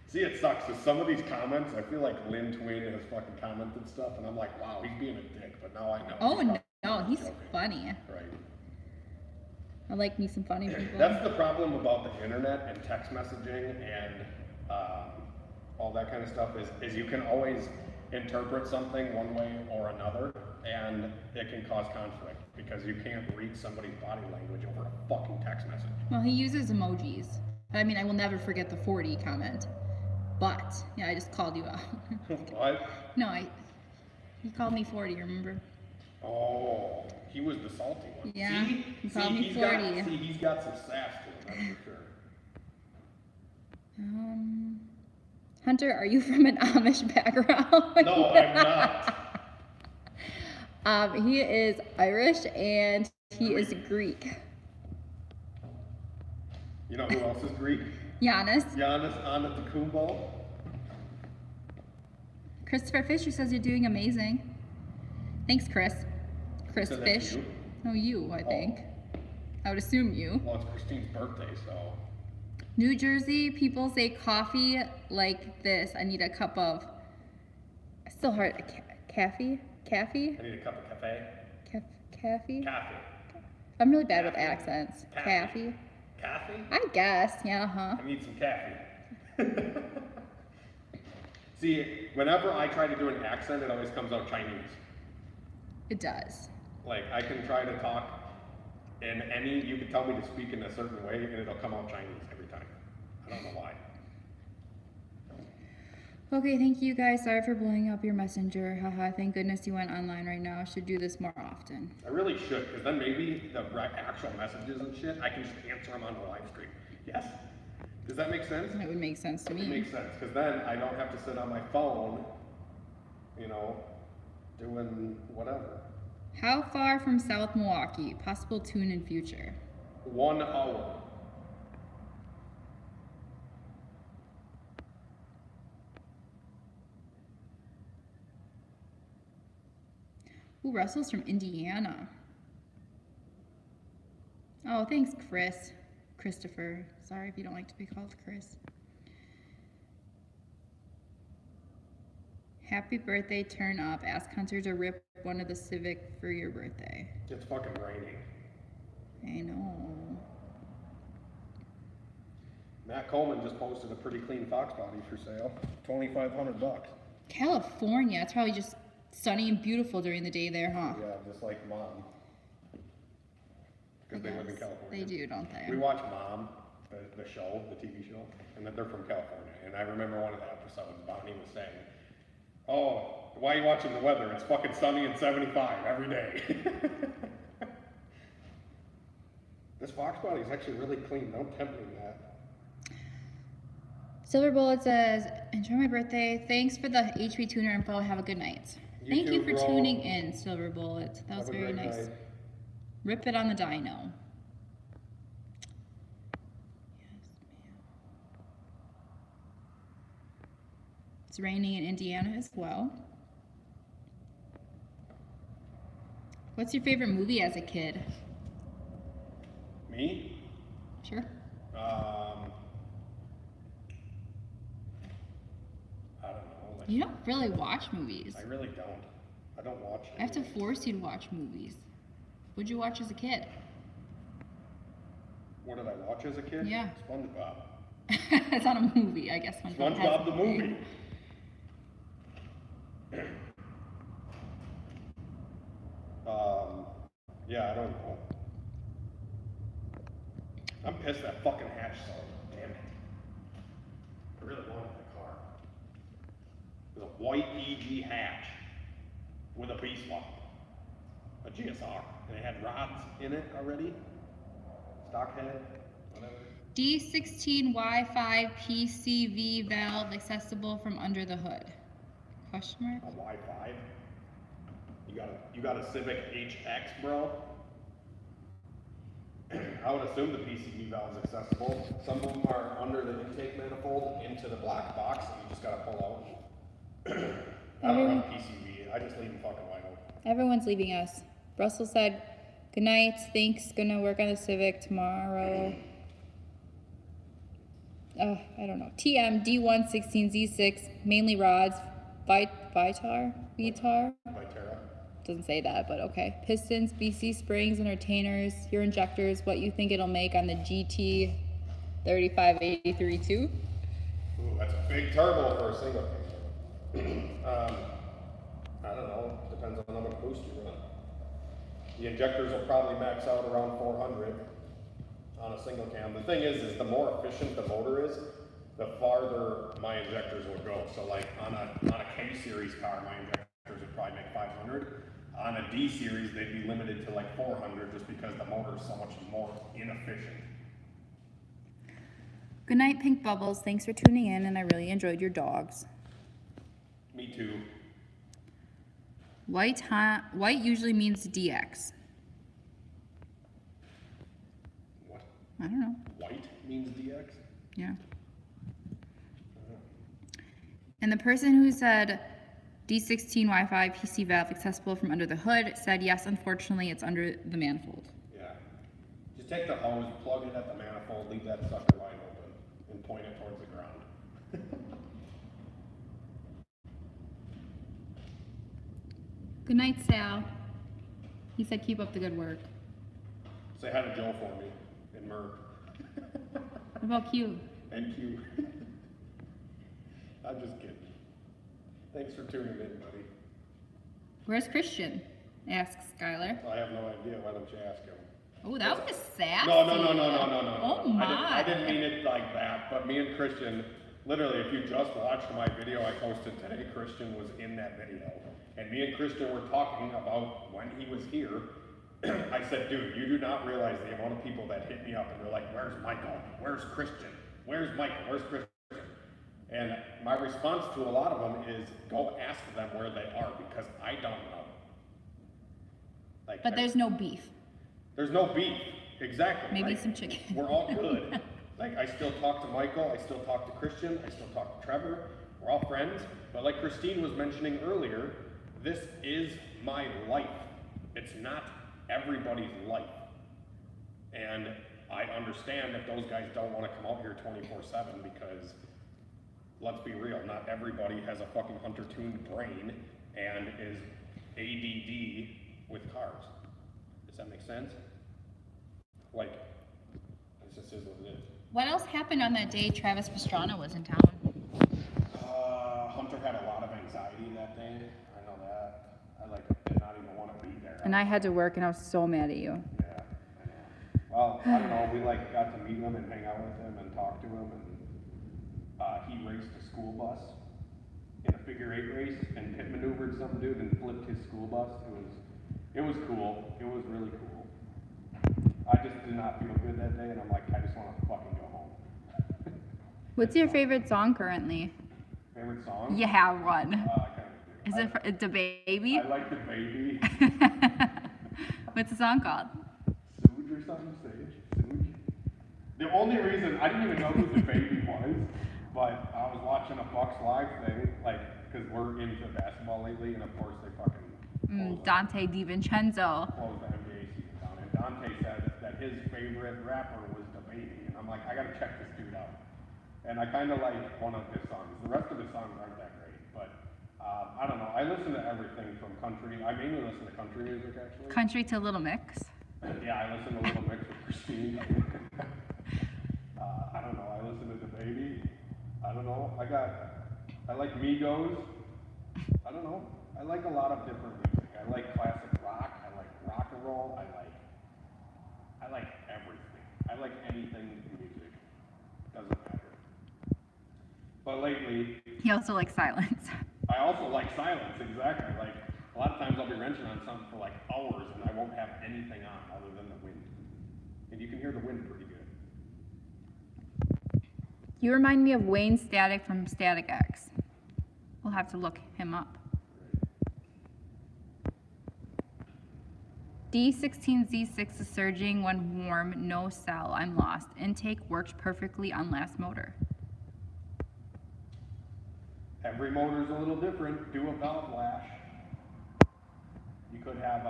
See, it sucks, because some of these comments, I feel like Lynn Twin has fucking commented stuff, and I'm like, wow, he's being a dick, but now I know. Oh He's no, he's joking. funny. Right. I like me some funny people. That's the problem about the internet and text messaging and all that kind of stuff is you can always interpret something one way or another, and it can cause conflict because you can't read somebody's body language over a fucking text message. Well, he uses emojis. I mean, I will never forget the 40 comment. But, yeah, I just called you out. What? No, he called me 40, remember? Oh, he was the salty one. Yeah, See? he called me he's 40. He's got some sass to him, that's for sure. Hunter, are you from an Amish background? No, I'm not. He is Irish and he is Greek. You know who else is Greek? Giannis. Giannis Antetokounmpo. Christopher Fisher says you're doing amazing. Thanks, Chris. Chris said that's Fish. you? No, you, I think. I would assume you. Well, it's Christine's birthday, so. New Jersey, people say coffee like this. I need a cup of. Still hard. Caffee? Caffee? I need a cup of cafe. Caffee? Coffee. I'm really bad with Caffee. accents. Caffee. Caffee? Coffee? I guess. Yeah, huh? I need some coffee. See, whenever I try to do an accent, it always comes out Chinese. It does. Like, I can try to talk in any, you can tell me to speak in a certain way, and it'll come out Chinese every time. I don't know why. Okay, thank you guys. Sorry for blowing up your messenger. Haha, thank goodness you went online right now. I should do this more often. I really should, because then maybe the actual messages and shit, I can just answer them on the live stream. Yes? Does that make sense? That would make sense to It me. makes sense, because then I don't have to sit on my phone, you know, doing whatever. How far from South Milwaukee? Possible tune in future. 1 hour. Ooh, Russell's from Indiana. Oh, thanks, Christopher. Sorry if you don't like to be called Chris. Happy birthday, turn up. Ask Hunter to rip one of the Civic for your birthday. It's fucking raining. I know. Matt Coleman just posted a pretty clean Fox body for sale. $2,500. California. It's probably just sunny and beautiful during the day there, huh? Yeah, just like Mom. Because they live in California. They do, don't they? We watch Mom, the show, the TV show, and then they're from California. And I remember one of the episodes, Bonnie was saying, "Oh, why are you watching the weather? It's fucking sunny and 75 every day." This Fox body is actually really clean. Don't tempt me, Matt. Silver Bullet says, enjoy my birthday. Thanks for the HB tuner info. Have a good night. Thank you for tuning in, Silver Bullet. That was very nice. Night. Rip it on the dyno. Yes, ma'am. It's raining in Indiana as well. What's your favorite movie as a kid? Me? Sure. I don't know. Like, You don't really watch movies. I really don't. I don't watch. I have to force you to watch movies. What'd you watch as a kid? What did I watch as a kid? Yeah. SpongeBob. It's not a movie, I guess. SpongeBob the movie. Yeah, I don't know. I'm pissed that fucking hatch sold. Damn it. I really wanted that car. It was a white EG hatch with a B-swap. A GSR. And it had rods in it already. Stock head, whatever. D16 Wi-Fi PCV valve accessible from under the hood? Question mark? A Y5. You got a Civic HX, bro? I would assume the PCV valve is accessible. Some of them are under the intake manifold into the black box that you just gotta pull out. I don't run PCV. I just leave them fucking wide open. Everyone's leaving us. Russell said, good night, thanks, gonna work on the Civic tomorrow. I don't know. TM D16 Z6, mainly rods, Vitar? Viterra. Doesn't say that, but okay. Pistons, BC springs, and retainers, your injectors, what you think it'll make on the GT 3583-2? Ooh, that's a big turbo for a single. I don't know. Depends on how much boost you run. The injectors will probably max out around 400 on a single cam. The thing is the more efficient the motor is, the farther my injectors will go. So like on a K series car, my injectors would probably make 500. On a D series, they'd be limited to like 400 just because the motor is so much more inefficient. Good night, Pink Bubbles. Thanks for tuning in, and I really enjoyed your dogs. Me too. White usually means DX. What? I don't know. White means DX? Yeah. And the person who said D16 Wi-Fi PC valve accessible from under the hood said yes, unfortunately it's under the manifold. Yeah. Just take the hose, plug it at the manifold, leave that sucker wide open, and point it towards the ground. Good night, Sal. He said keep up the good work. Say hi to Joe for me, and Mer. What about Q? And Q. I'm just kidding. Thanks for tuning in, buddy. Where's Christian? Asks Skylar. I have no idea. Why don't you ask him? Oh, that was sassy. No. Oh my. I didn't mean it like that, but me and Christian, literally, if you just watched my video I posted today, Christian was in that video. And me and Christian were talking about when he was here. I said, dude, you do not realize the amount of people that hit me up and they're like, where's Michael? Where's Christian? Where's Michael? Where's Christian? And my response to a lot of them is, go ask them where they are, because I don't know. Like, But there's no beef. there's no beef. Exactly. Maybe right? some chicken. We're all good. Like, I still talk to Michael, I still talk to Christian, I still talk to Trevor. We're all friends. But like Christine was mentioning earlier, this is my life. It's not everybody's life. And I understand if those guys don't want to come out here 24/7 because, let's be real, not everybody has a fucking HunterTuned brain and is ADD with cars. Does that make sense? Like, this just is what it is. What else happened on that day Travis Pastrana was in town? Hunter had a lot of anxiety that day. I know that. I like did not even want to be there. And I had to work, and I was so mad at you. Yeah, I know. Well, I don't know. We like got to meet him and hang out with him and talk to him, and he raced a school bus in a figure 8 race and hit maneuvered some dude and flipped his school bus. It was cool. It was really cool. I just did not feel good that day, and I'm like, I just want to fucking go home. What's your favorite song currently? Favorite song? You have one. I kind of do. Is it the baby? I like the baby. What's the song called? Sooge or something? Sage? Sooge? The only reason, I didn't even know who the baby was, but I was watching a Bucks Live thing, like, because we're into basketball lately, and of course they fucking Dante DiVincenzo. closed the NBA season down. And Dante said that his favorite rapper was the baby, and I'm like, I gotta check this dude out. And I kind of like one of his songs. The rest of his songs aren't that great, but I don't know. I listen to everything from country. I mainly listen to country music, actually. Country to Little Mix. Yeah, I listen to Little Mix with Christine. I don't know. I listen to the baby. I don't know. I like Migos. I don't know. I like a lot of different music. I like classic rock. I like rock and roll. I like everything. I like anything music. Doesn't matter. But lately, He also likes silence. I also like silence, exactly. Like, a lot of times I'll be wrenching on something for like hours and I won't have anything on other than the wind. And you can hear the wind pretty good. You remind me of Wayne Static from Static X. We'll have to look him up. D16 Z6 is surging when warm, no cell, I'm lost. Intake worked perfectly on last motor. Every motor's a little different. Do a valve lash. You could have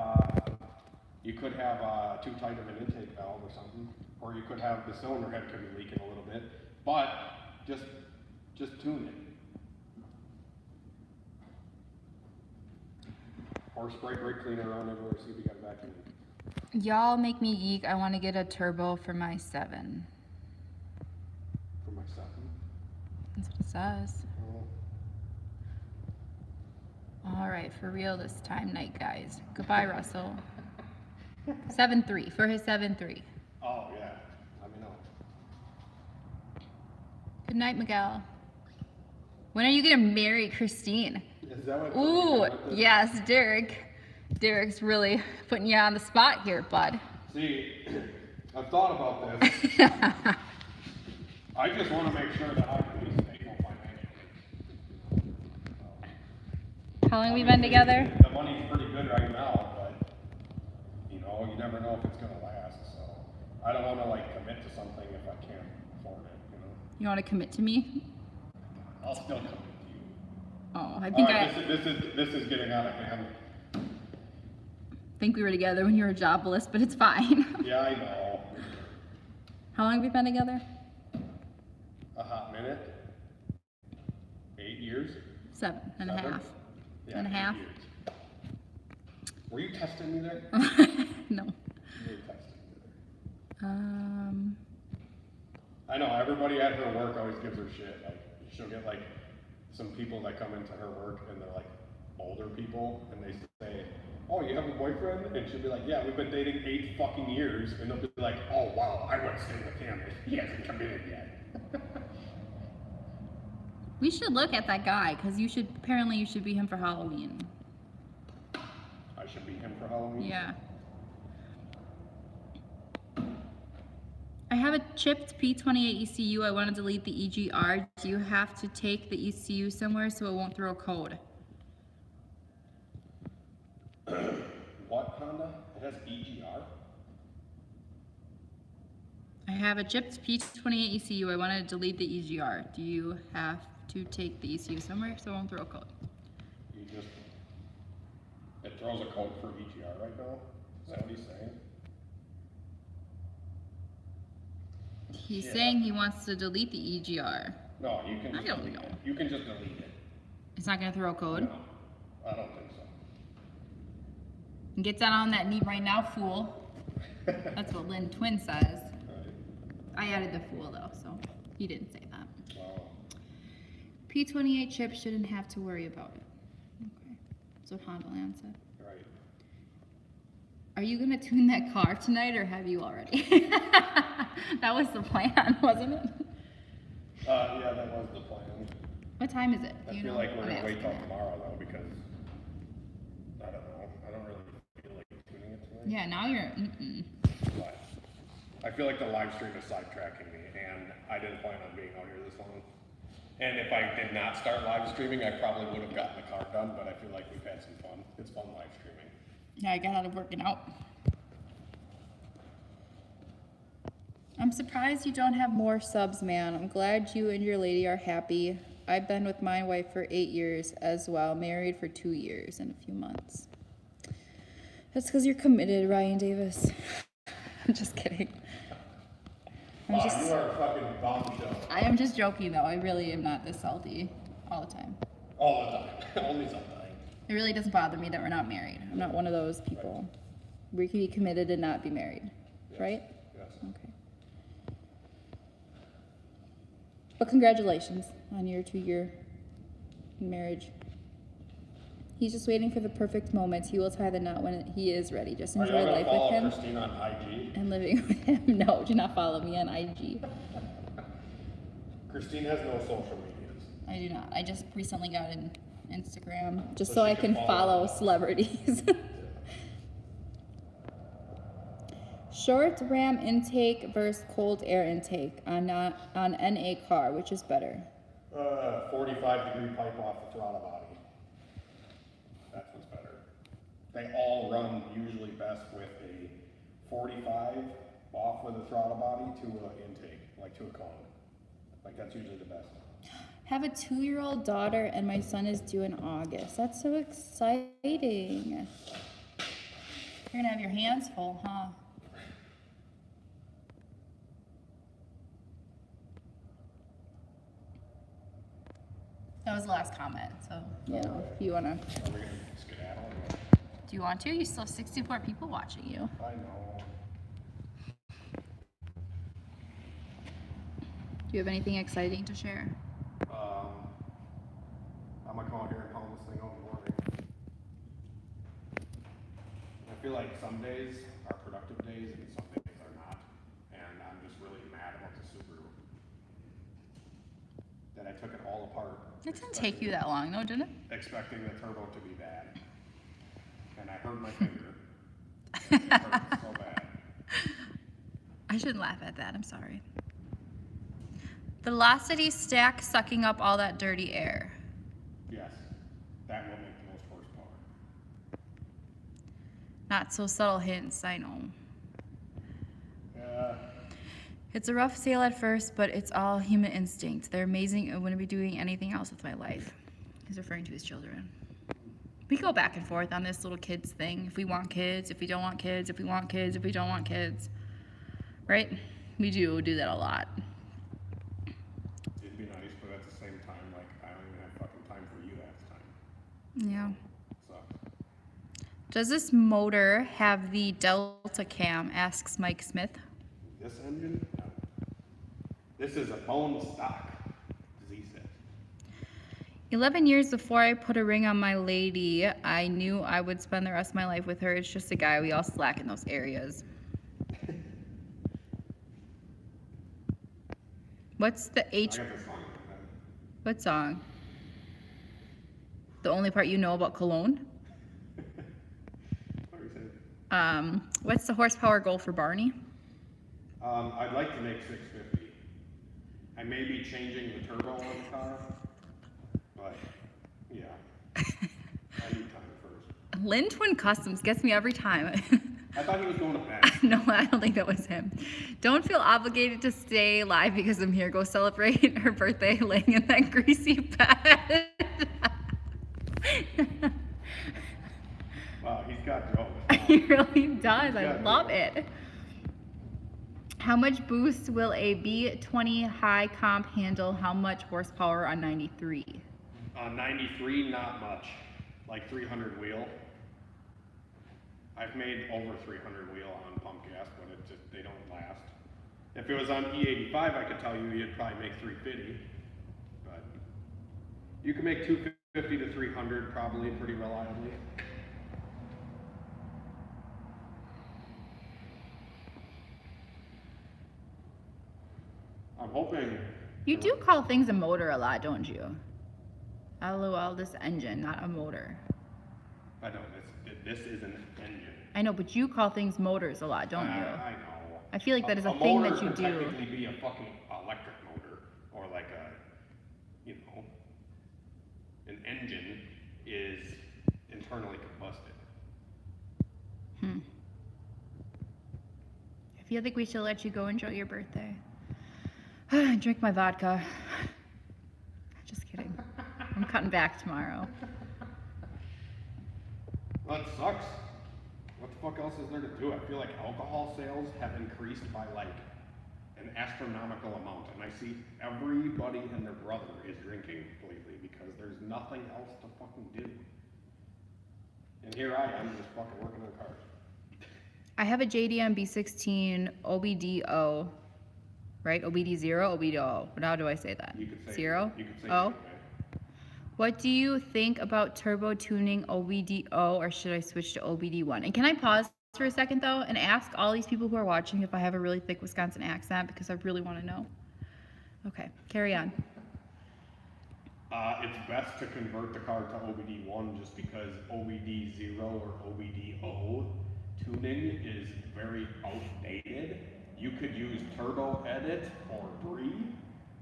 too tight of an intake valve or something, or you could have the cylinder head could be leaking a little bit. But just tune it. Or spray brake cleaner around everywhere. See if you got a vacuum. Y'all make me geek. I want to get a turbo for my 7. For my 7. That's what it says. Oh. All right, for real this time, night guys. Goodbye, Russell. 7.3 for his 7.3. Oh yeah. Let me know. Good night, Miguel. When are you gonna marry Christine? Is that what? Ooh, yes, Derek. Derek's really putting you on the spot here, bud. See, I've thought about this. I just want to make sure that I can be stable financially. How long have we been together? The money's pretty good right now, but you know, you never know if it's gonna last. So I don't want to like commit to something if I can't afford it. You know. You want to commit to me? I'll still commit to you. Oh, I think This is getting out of hand. think we were together when you were jobless, but it's fine. Yeah, I know. How long have we been together? A hot minute. 8 years. 7 and a Seven? half. Yeah, And a 8 half. years. Were you testing me there? No. You were testing me there. Um, I know everybody at her work always gives her shit. Like she'll get like some people that come into her work and they're like older people and they say, "Oh, you have a boyfriend?" And she'll be like, "Yeah, we've been dating 8 fucking years." And they'll be like, "Oh wow, I would stay with him if he hasn't committed yet." we should look at that guy, because you should be him for Halloween. I should be him for Halloween. Yeah. I have a chipped P28 ECU. I want to delete the EGR. Do you have to take the ECU somewhere so it won't throw a code? What Honda? have a chipped P28 ECU. I want to delete the EGR. Do you have to take the ECU somewhere so I won't throw a code? You just, it throws a code for EGR right now? Is that what he's saying? He's Yeah. saying he wants to delete the EGR. No, you can I just don't delete know. it. You can just delete it. It's not going to throw a code? No, I don't think so. Get down on that knee right now, fool. That's what Lynn Twin says. Right. I added the fool though, so he didn't say that. Wow. P28 chip shouldn't have to worry about it. Okay, that's what Honda Land said. Right. Are you gonna tune that car tonight, or have you already? That was the plan, wasn't it? Yeah, that was the plan. What time is it? I Do you feel know? like we're I'm gonna wait asking till that. tomorrow though, because, I don't know, I don't really feel like tuning it tonight. Yeah, now you're. But I feel like the live stream is sidetracking me, and I didn't plan on being out here this long. And if I did not start live streaming, I probably would have gotten the car done, but I feel like we've had some fun. It's fun live streaming. Yeah, I got out of working out. I'm surprised you don't have more subs, man. I'm glad you and your lady are happy. I've been with my wife for 8 years as well, married for 2 years and a few months. That's because you're committed, Ryan Davis. I'm just kidding. You are a fucking bombshell. I am just joking, though. I really am not this salty all the time. All the time. Only sometimes. It really doesn't bother me that we're not married. I'm not one of those people. We can be committed and not be married, Yes. right? Yes. Okay. But congratulations on your 2-year marriage. He's just waiting for the perfect moment. He will tie the knot when he is ready. Just Are you enjoy gonna life follow with him Christine on IG? and living with him. No, do not follow me on IG. Christine has no social medias. I do not. I just recently got an Instagram just So so she I can can follow follow celebrities. Short ram intake versus cold air intake on NA car, which is better? 45-degree pipe off the throttle body. That's what's better. They all run usually best with a 45 off with a throttle body to an intake, like to a cone. Like that's usually the best. Have a 2-year-old daughter and my son is due in August. That's so exciting. You're gonna have your hands full, huh? That was the last comment, so, you know, if you wanna. Are we gonna skedaddle or what? Do you want to? You still have 64 people watching you. I know. Do you have anything exciting to share? I'm gonna come out here and pound this thing out in the morning. I feel like some days are productive days and some days are not. And I'm just really mad about the Subaru. That I took it all apart. It didn't take you that long, though, did it? Expecting the turbo to be bad. And I hurt my finger. It hurt so bad. I shouldn't laugh at that. I'm sorry. Velocity stack sucking up all that dirty air. Yes, that will make the most horsepower. Not so subtle hints, I know. Yeah. It's a rough sale at first, but it's all human instinct. They're amazing. I wouldn't be doing anything else with my life. He's referring to his children. We go back and forth on this little kids thing. If we want kids, if we don't want kids, if we want kids, if we don't want kids. Right? We do that a lot. It'd be nice, but at the same time, like, I don't even have fucking time for you half the time. Yeah. So, Does this motor have the Delta cam? Asks Mike Smith. this engine, no. This is a bone stock Z6. 11 years before I put a ring on my lady, I knew I would spend the rest of my life with her. It's just a guy. We all slack in those areas. What's the I H? got this song in my head. What song? The only part you know about Cologne? What do you say? What's the horsepower goal for Barney? I'd like to make 650. I may be changing the turbo on the car, but yeah, I need time first. Lynn Twin Customs gets me every time. I thought he was going to bed. No, I don't think that was him. Don't feel obligated to stay live because I'm here. Go celebrate her birthday laying in that greasy bed. Wow, he's got jokes. He really does. I Yeah, love yeah. it. How much boost will a B20 high comp handle? How much horsepower on 93? On 93, not much. Like 300 wheel. I've made over 300 wheel on pump gas, but it just, they don't last. If it was on E85, I could tell you you'd probably make 350. But you can make 250 to 300 probably pretty reliably. I'm hoping. You do call things a motor a lot, don't you? LOL, this engine, not a motor. I know, this is an engine. I know, but you call things motors a lot, don't you? I know. I feel like that is a thing that you motor could do. technically be a fucking electric motor, or like a, you know, an engine is internally combusted. I feel like we should let you go enjoy your birthday. Drink my vodka. Just kidding. I'm cutting back tomorrow. Well, it sucks. What the fuck else is there to do? I feel like alcohol sales have increased by like an astronomical amount, and I see everybody and their brother is drinking lately because there's nothing else to fucking do. And here I am just fucking working on cars. I have a JDM B16 OBDO, right? OBD0, OBDO. How do I say that? You could say Zero? You could say Oh. it, okay? What do you think about turbo tuning OBDO, or should I switch to OBD1? And can I pause for a second though and ask all these people who are watching if I have a really thick Wisconsin accent, because I really want to know. Okay, carry on. It's best to convert the car to OBD1 just because OBD0 or OBDO tuning is very outdated. You could use Turbo Edit or Breathe,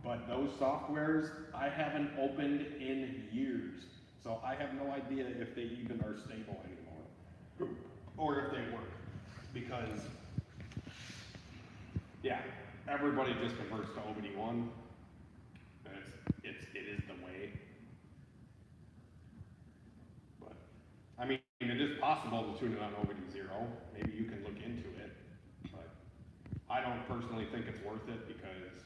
but those softwares I haven't opened in years. So I have no idea if they even are stable anymore or if they work, because yeah, everybody just converts to OBD1. It is the way. But I mean, it is possible to tune it on OBD0. Maybe you can look into it, but I don't personally think it's worth it because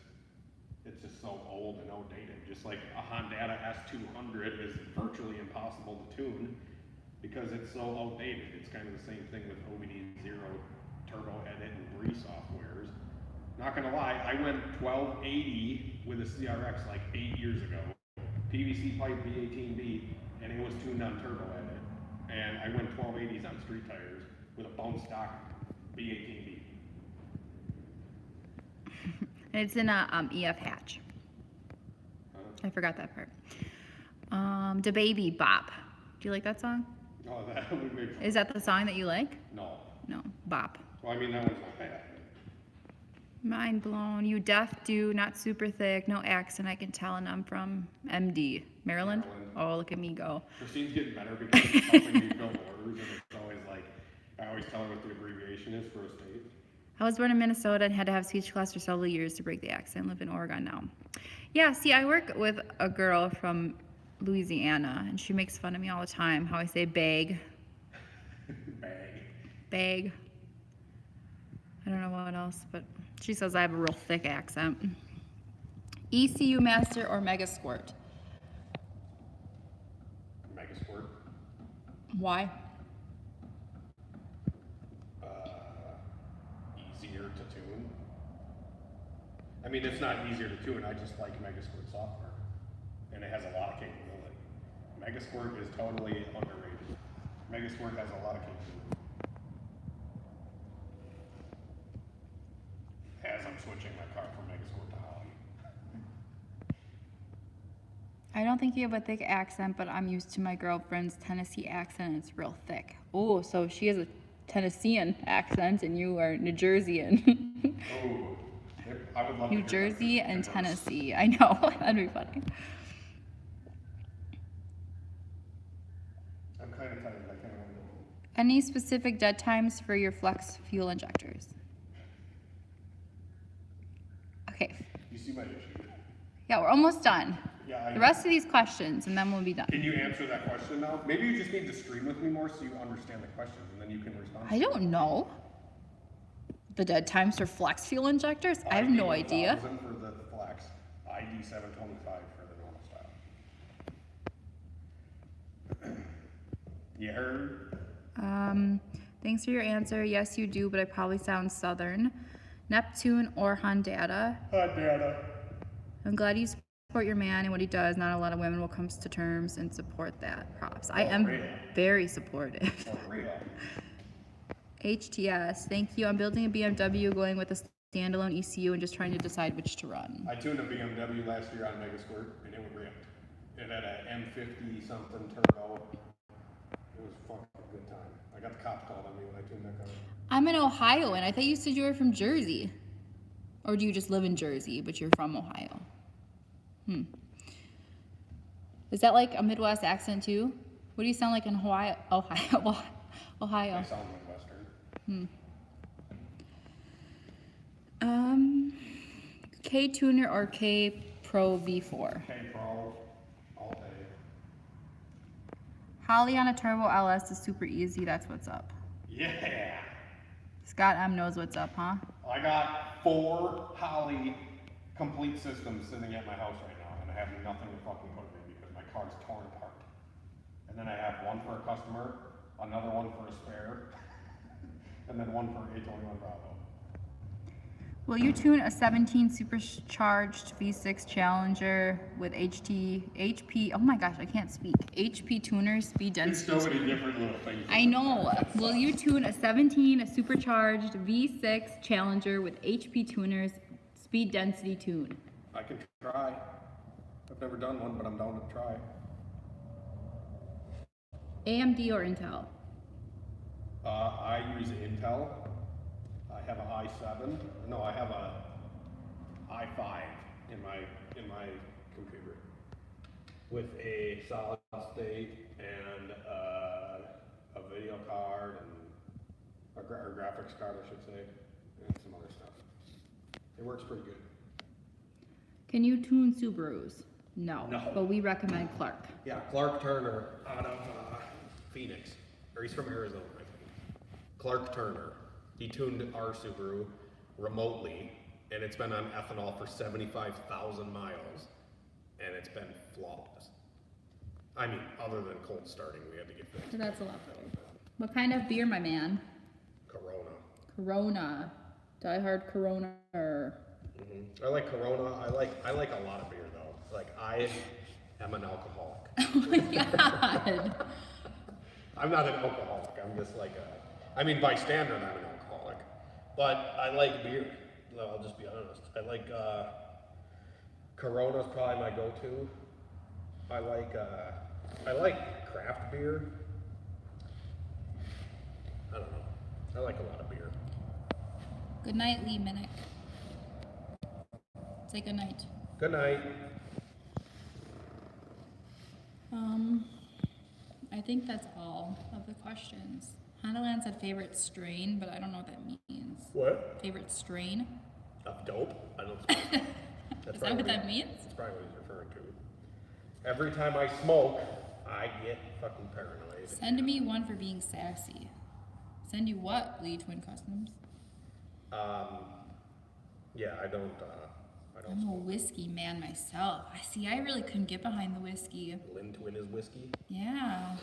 it's just so old and outdated. Just like a Honda S200 is virtually impossible to tune because it's so outdated. It's kind of the same thing with OBD0, Turbo Edit, and Bree softwares. Not gonna lie, I went 1280 with a CRX like 8 years ago. PVC pipe B18B, and it was tuned on Turbo Edit. And I went 1280s on street tires with a bone stock B18B. And it's in a EF hatch. I forgot that part. Da Baby Bop. Do you like that song? Oh, that would be fun. Is that the song that you like? No. No, Bop. Well, I mean, that one's not bad. Mind blown. You deaf, do, not super thick, no accent, I can tell, and I'm from MD. Maryland? Maryland. Oh, look at me go. Christine's getting better because she's helping me fill orders, and it's always like, I always tell her what the abbreviation is for a state. I was born in Minnesota and had to have speech class for several years to break the accent. Live in Oregon now. Yeah, see, I work with a girl from Louisiana, and she makes fun of me all the time, how I say bag. Bag. I don't know what else, but she says I have a real thick accent. ECU Master or Mega Squirt? Mega Squirt. Why? Easier to tune. I mean, it's not easier to tune, I just like Mega Squirt software. And it has a lot of capability. Mega Squirt is totally underrated. Mega Squirt has a lot of capability. As I'm switching my car from Mega Squirt to Holly. I don't think you have a thick accent, but I'm used to my girlfriend's Tennessee accent, and it's real thick. Oh, so she has a Tennessean accent, and you are New Jerseyan. Oh, I would love New to hear Jersey that and converse. Tennessee. I know, that'd be funny. I'm kind of tired, I kind of want to go home. Any specific dead times for your flex fuel injectors? Okay. You see my issue? Yeah, we're almost done. Yeah, The rest of these questions, and then we'll be done. Can you answer that question now? Maybe you just need to stream with me more so you understand the questions, and then you can respond. I don't know. The dead times for flex fuel injectors? I have no idea. ID1000 for the flex, ID725 for the normal style. You heard? Thanks for your answer. Yes, you do, but I probably sound southern. Neptune or Honda? Data. I'm glad you support your man and what he does. Not a lot of women will come to terms and support that. Props. I am very supportive. HTS, thank you. I'm building a BMW, going with a standalone ECU and just trying to decide which to run. I tuned a BMW last year on Megasquirt, and it ripped. It had an M50 something turbo. It was fucking a good time. I got the cops called on me when I tuned that car. I'm in Ohio, and I thought you said you were from Jersey. Or do you just live in Jersey, but you're from Ohio? Is that like a Midwest accent too? What do you sound like in Ohio? Ohio. I sound Midwestern. K Tuner or K Pro V4? K Pro, all day. Holly on a Turbo LS is super easy. That's what's up. Yeah. Scott M knows what's up, huh? I got 4 Holly complete systems sitting at my house right now, and I have nothing to fucking put in because my car's torn apart. And then I have one for a customer, another one for a spare, and then one for H21 Bravo. Will you tune a 17 supercharged V6 Challenger with HP, oh my gosh, I can't speak. HP tuner speed There's density. so many different little things. I know. Will you tune a 17 supercharged V6 Challenger with HP tuners speed density tune? I can try. I've never done one, but I'm down to try. AMD or Intel? I use Intel. I have an i7. No, I have a i5 in my computer with a solid state and a video card and a graphics card, I should say, and some other stuff. It works pretty good. Can you tune Subarus? No. No. But we recommend Clark. Yeah, Clark Turner out of Phoenix, or he's from Arizona, I think. Clark Turner. He tuned our Subaru remotely, and it's been on ethanol for 75,000 miles, and it's been flawless. I mean, other than cold starting, we had to get fixed. So that's a lot better. What kind of beer, my man? Corona. Corona. Die Hard Corona or... I like Corona. I like a lot of beer though. Like I am an alcoholic. Oh my god. I'm not an alcoholic. I'm just like I mean, by standard, I'm an alcoholic. But I like beer. No, I'll just be honest. I like Corona's probably my go-to. I like craft beer. I don't know. I like a lot of beer. Good night, Lee Minnick. Say good night. Good night. I think that's all of the questions. Hondaland said favorite strain, but I don't know what that means. What? Favorite strain? Of dope? I don't smoke. Is that what that means? That's probably what he's referring to. Every time I smoke, I get fucking paranoid. Send me one for being sassy. Send you what, Lee Twin Customs? Yeah, I don't I'm a smoke. whiskey man myself. I really couldn't get behind the whiskey. Lynn Twin is whiskey? Yeah.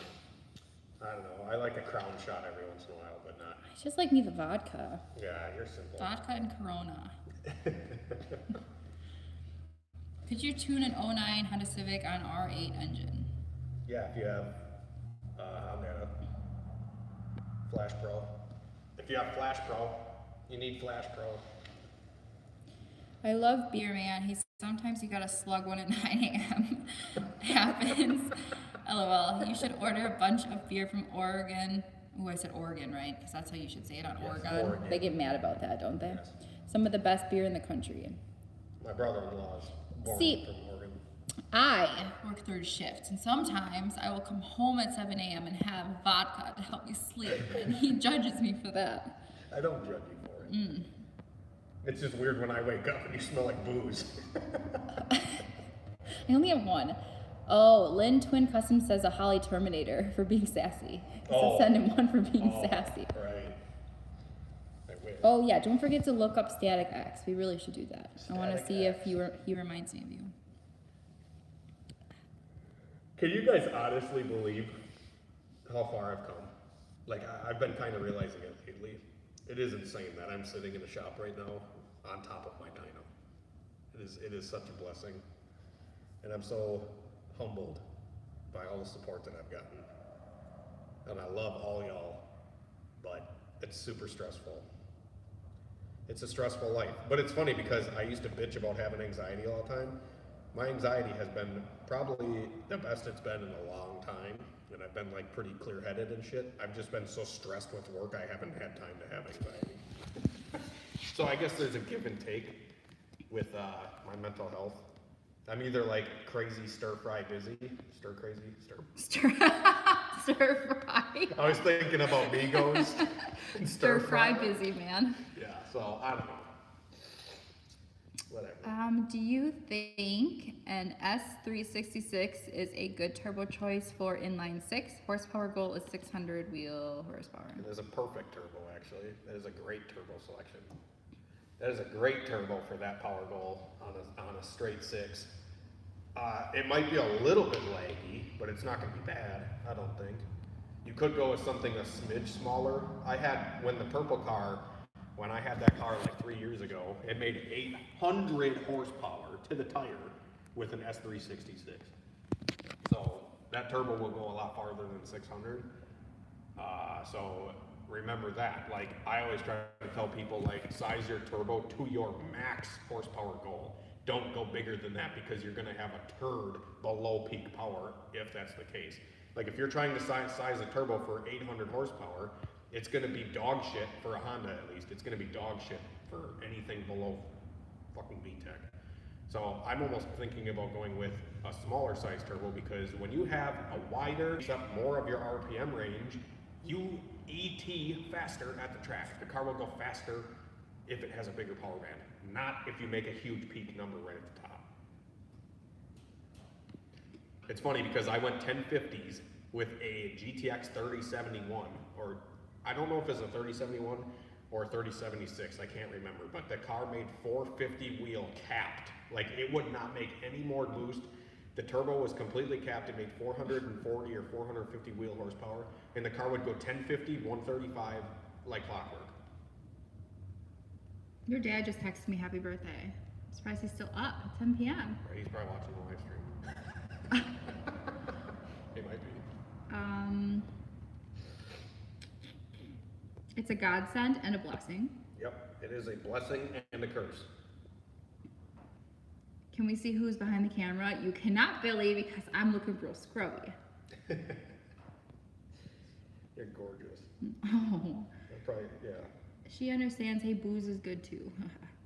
I don't know. I like a crown shot every once in a while, but not. It's just like me, the vodka. Yeah, you're simple. Vodka and Corona. Could you tune an 09 Honda Civic on R8 engine? Yeah, if you have, I've got a Flash Pro. If you have Flash Pro, you need Flash Pro. I love beer, man. Sometimes you gotta slug one at 9 a.m. Happens. LOL. You should order a bunch of beer from Oregon. Ooh, I said Oregon, right? Because that's how you should say it on Yes, Oregon. Oregon. They get mad about that, don't they? Yes. Some of the best beer in the country. My brother-in-law is born See- from Oregon. I work third shift, and sometimes I will come home at 7 a.m. and have vodka to help me sleep, and he judges me for that. I don't judge you for it. It's just weird when I wake up and you smell like booze. I only have one. Oh, Lynn Twin Custom says a Holly Terminator for being sassy. So send him one for being sassy. Right. I wish. Oh yeah, don't forget to look up Static X. We really should do that. I want to Static see X. if he reminds me of you. Can you guys honestly believe how far I've come? Like, I've been kind of realizing it lately. It is insane that I'm sitting in a shop right now on top of my dyno. It is such a blessing. And I'm so humbled by all the support that I've gotten. And I love all y'all, but it's super stressful. It's a stressful life. But it's funny because I used to bitch about having anxiety all the time. My anxiety has been probably the best it's been in a long time. And I've been like pretty clear-headed and shit. I've just been so stressed with work, I haven't had time to have anxiety. So I guess there's a give and take with my mental health. I'm either like crazy stir-fry busy, Stir fry. I was thinking about Migos and Stir fry busy, man. Yeah, so I don't know. Whatever. Do you think an S366 is a good turbo choice for inline 6? Horsepower goal is 600 wheel horsepower. It is a perfect turbo, actually. That is a great turbo selection. That is a great turbo for that power goal on a straight 6. It might be a little bit laggy, but it's not going to be bad, I don't think. You could go with something a smidge smaller. When I had that car like 3 years ago, it made 800 horsepower to the tire with an S366. So that turbo will go a lot farther than 600. So remember that. Like, I always try to tell people, like, size your turbo to your max horsepower goal. Don't go bigger than that because you're gonna have a turd below peak power if that's the case. Like, if you're trying to size a turbo for 800 horsepower, it's gonna be dog shit for a Honda at least. It's gonna be dog shit for anything below fucking VTEC. So I'm almost thinking about going with a smaller size turbo because when you have a wider, except more of your RPM range, you ET faster at the track. The car will go faster if it has a bigger power band, not if you make a huge peak number right at the top. It's funny because I went 1050s with a GTX 3071, or I don't know if it's a 3071 or 3076, I can't remember, but the car made 450 wheel capped. Like, it would not make any more boost. The turbo was completely capped. It made 440 or 450 wheel horsepower, and the car would go 1050, 135 like clockwork. Your dad just texted me happy birthday. I'm surprised he's still up at 10 p.m. Right, he's probably watching the live stream. He might be. It's a godsend and a blessing. Yep, it is a blessing and a curse. Can we see who's behind the camera? You cannot, Billy, because I'm looking real scrubby. You're gorgeous. Oh. Probably, yeah. She understands, hey, booze is good too.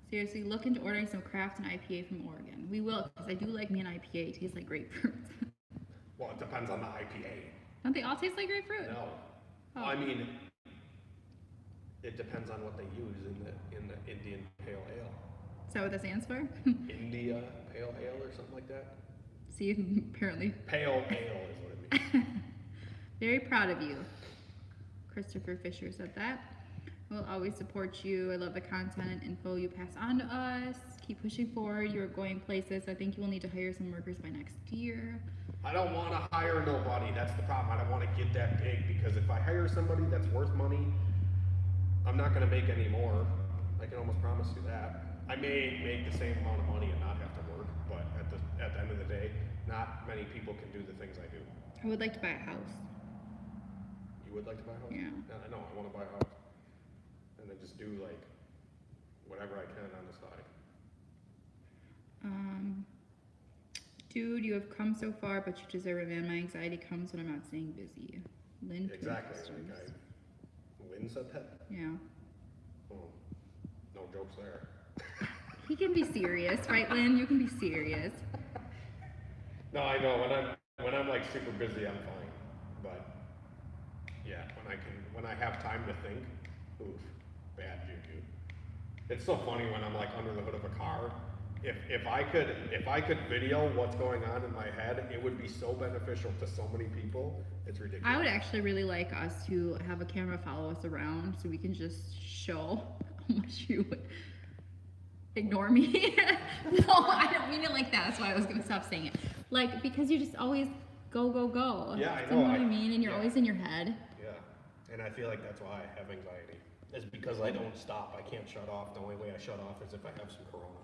Seriously, look into ordering some craft and IPA from Oregon. We will, because I do like me an IPA. It tastes like grapefruit. Well, it depends on the IPA. Don't they all taste like grapefruit? No. Oh. I mean, it depends on what they use in the Indian Pale Ale. Is that what that stands for? India Pale Ale or something like that? See, apparently. Pale Ale is what it means. Very proud of you. Christopher Fisher said that. We'll always support you. I love the content and info you pass on to us. Keep pushing forward. You're going places. I think you will need to hire some workers by next year. I don't want to hire nobody. That's the problem. I don't want to get that big because if I hire somebody that's worth money, I'm not going to make any more. I can almost promise you that. I may make the same amount of money and not have to work, but at the end of the day, not many people can do the things I do. I would like to buy a house. You would like to buy a house? Yeah. I know. I want to buy a house. And then just do like whatever I can on the side. Dude, you have come so far, but you deserve it, man. My anxiety comes when I'm not staying busy. Lynn. Exactly. Lynn said that? Yeah. Oh, no jokes there. He can be serious, right, Lynn? You can be serious. No, I know, when I'm like super busy, I'm fine, but, yeah, when I have time to think, oof, bad juju. It's so funny when I'm like under the hood of a car. If I could video what's going on in my head, it would be so beneficial to so many people. It's ridiculous. I would actually really like us to have a camera follow us around so we can just show how much you would ignore me. No, I don't mean it like that. That's why I was gonna stop saying it. Like, because you just always go, go, go. Yeah, I Do you know, know what I mean? And you're yeah. always in your head. Yeah, and I feel like that's why I have anxiety. It's because I don't stop. I can't shut off. The only way I shut off is if I have some corona.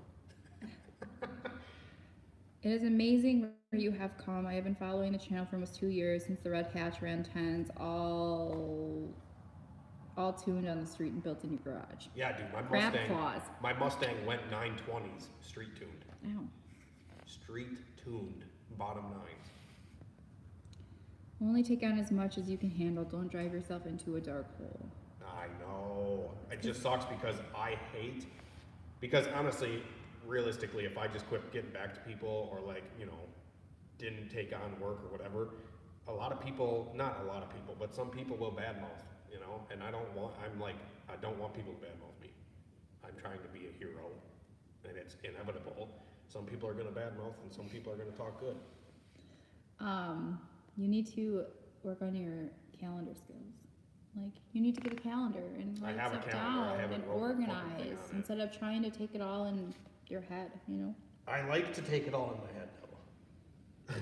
It is amazing where you have come. I have been following the channel for almost 2 years since the Red Hatch ran 10s, all tuned on the street and built in your garage. Yeah, dude, Crab claws. my Mustang went 920s, street tuned. Ow. Street tuned, bottom nines. Only take on as much as you can handle. Don't drive yourself into a dark hole. I know. It just sucks because honestly, realistically, if I just quit getting back to people or like, you know, didn't take on work or whatever, not a lot of people, but some people will badmouth, you know, and I don't want people to badmouth me. I'm trying to be a hero, and it's inevitable. Some people are going to badmouth and some people are going to talk good. You need to work on your calendar skills. Like, you need to get a calendar and I write have a stuff calendar. I down haven't and wrote the fucking thing organize on it. instead of trying to take it all in your head, you know? I like to take it all in my head, though.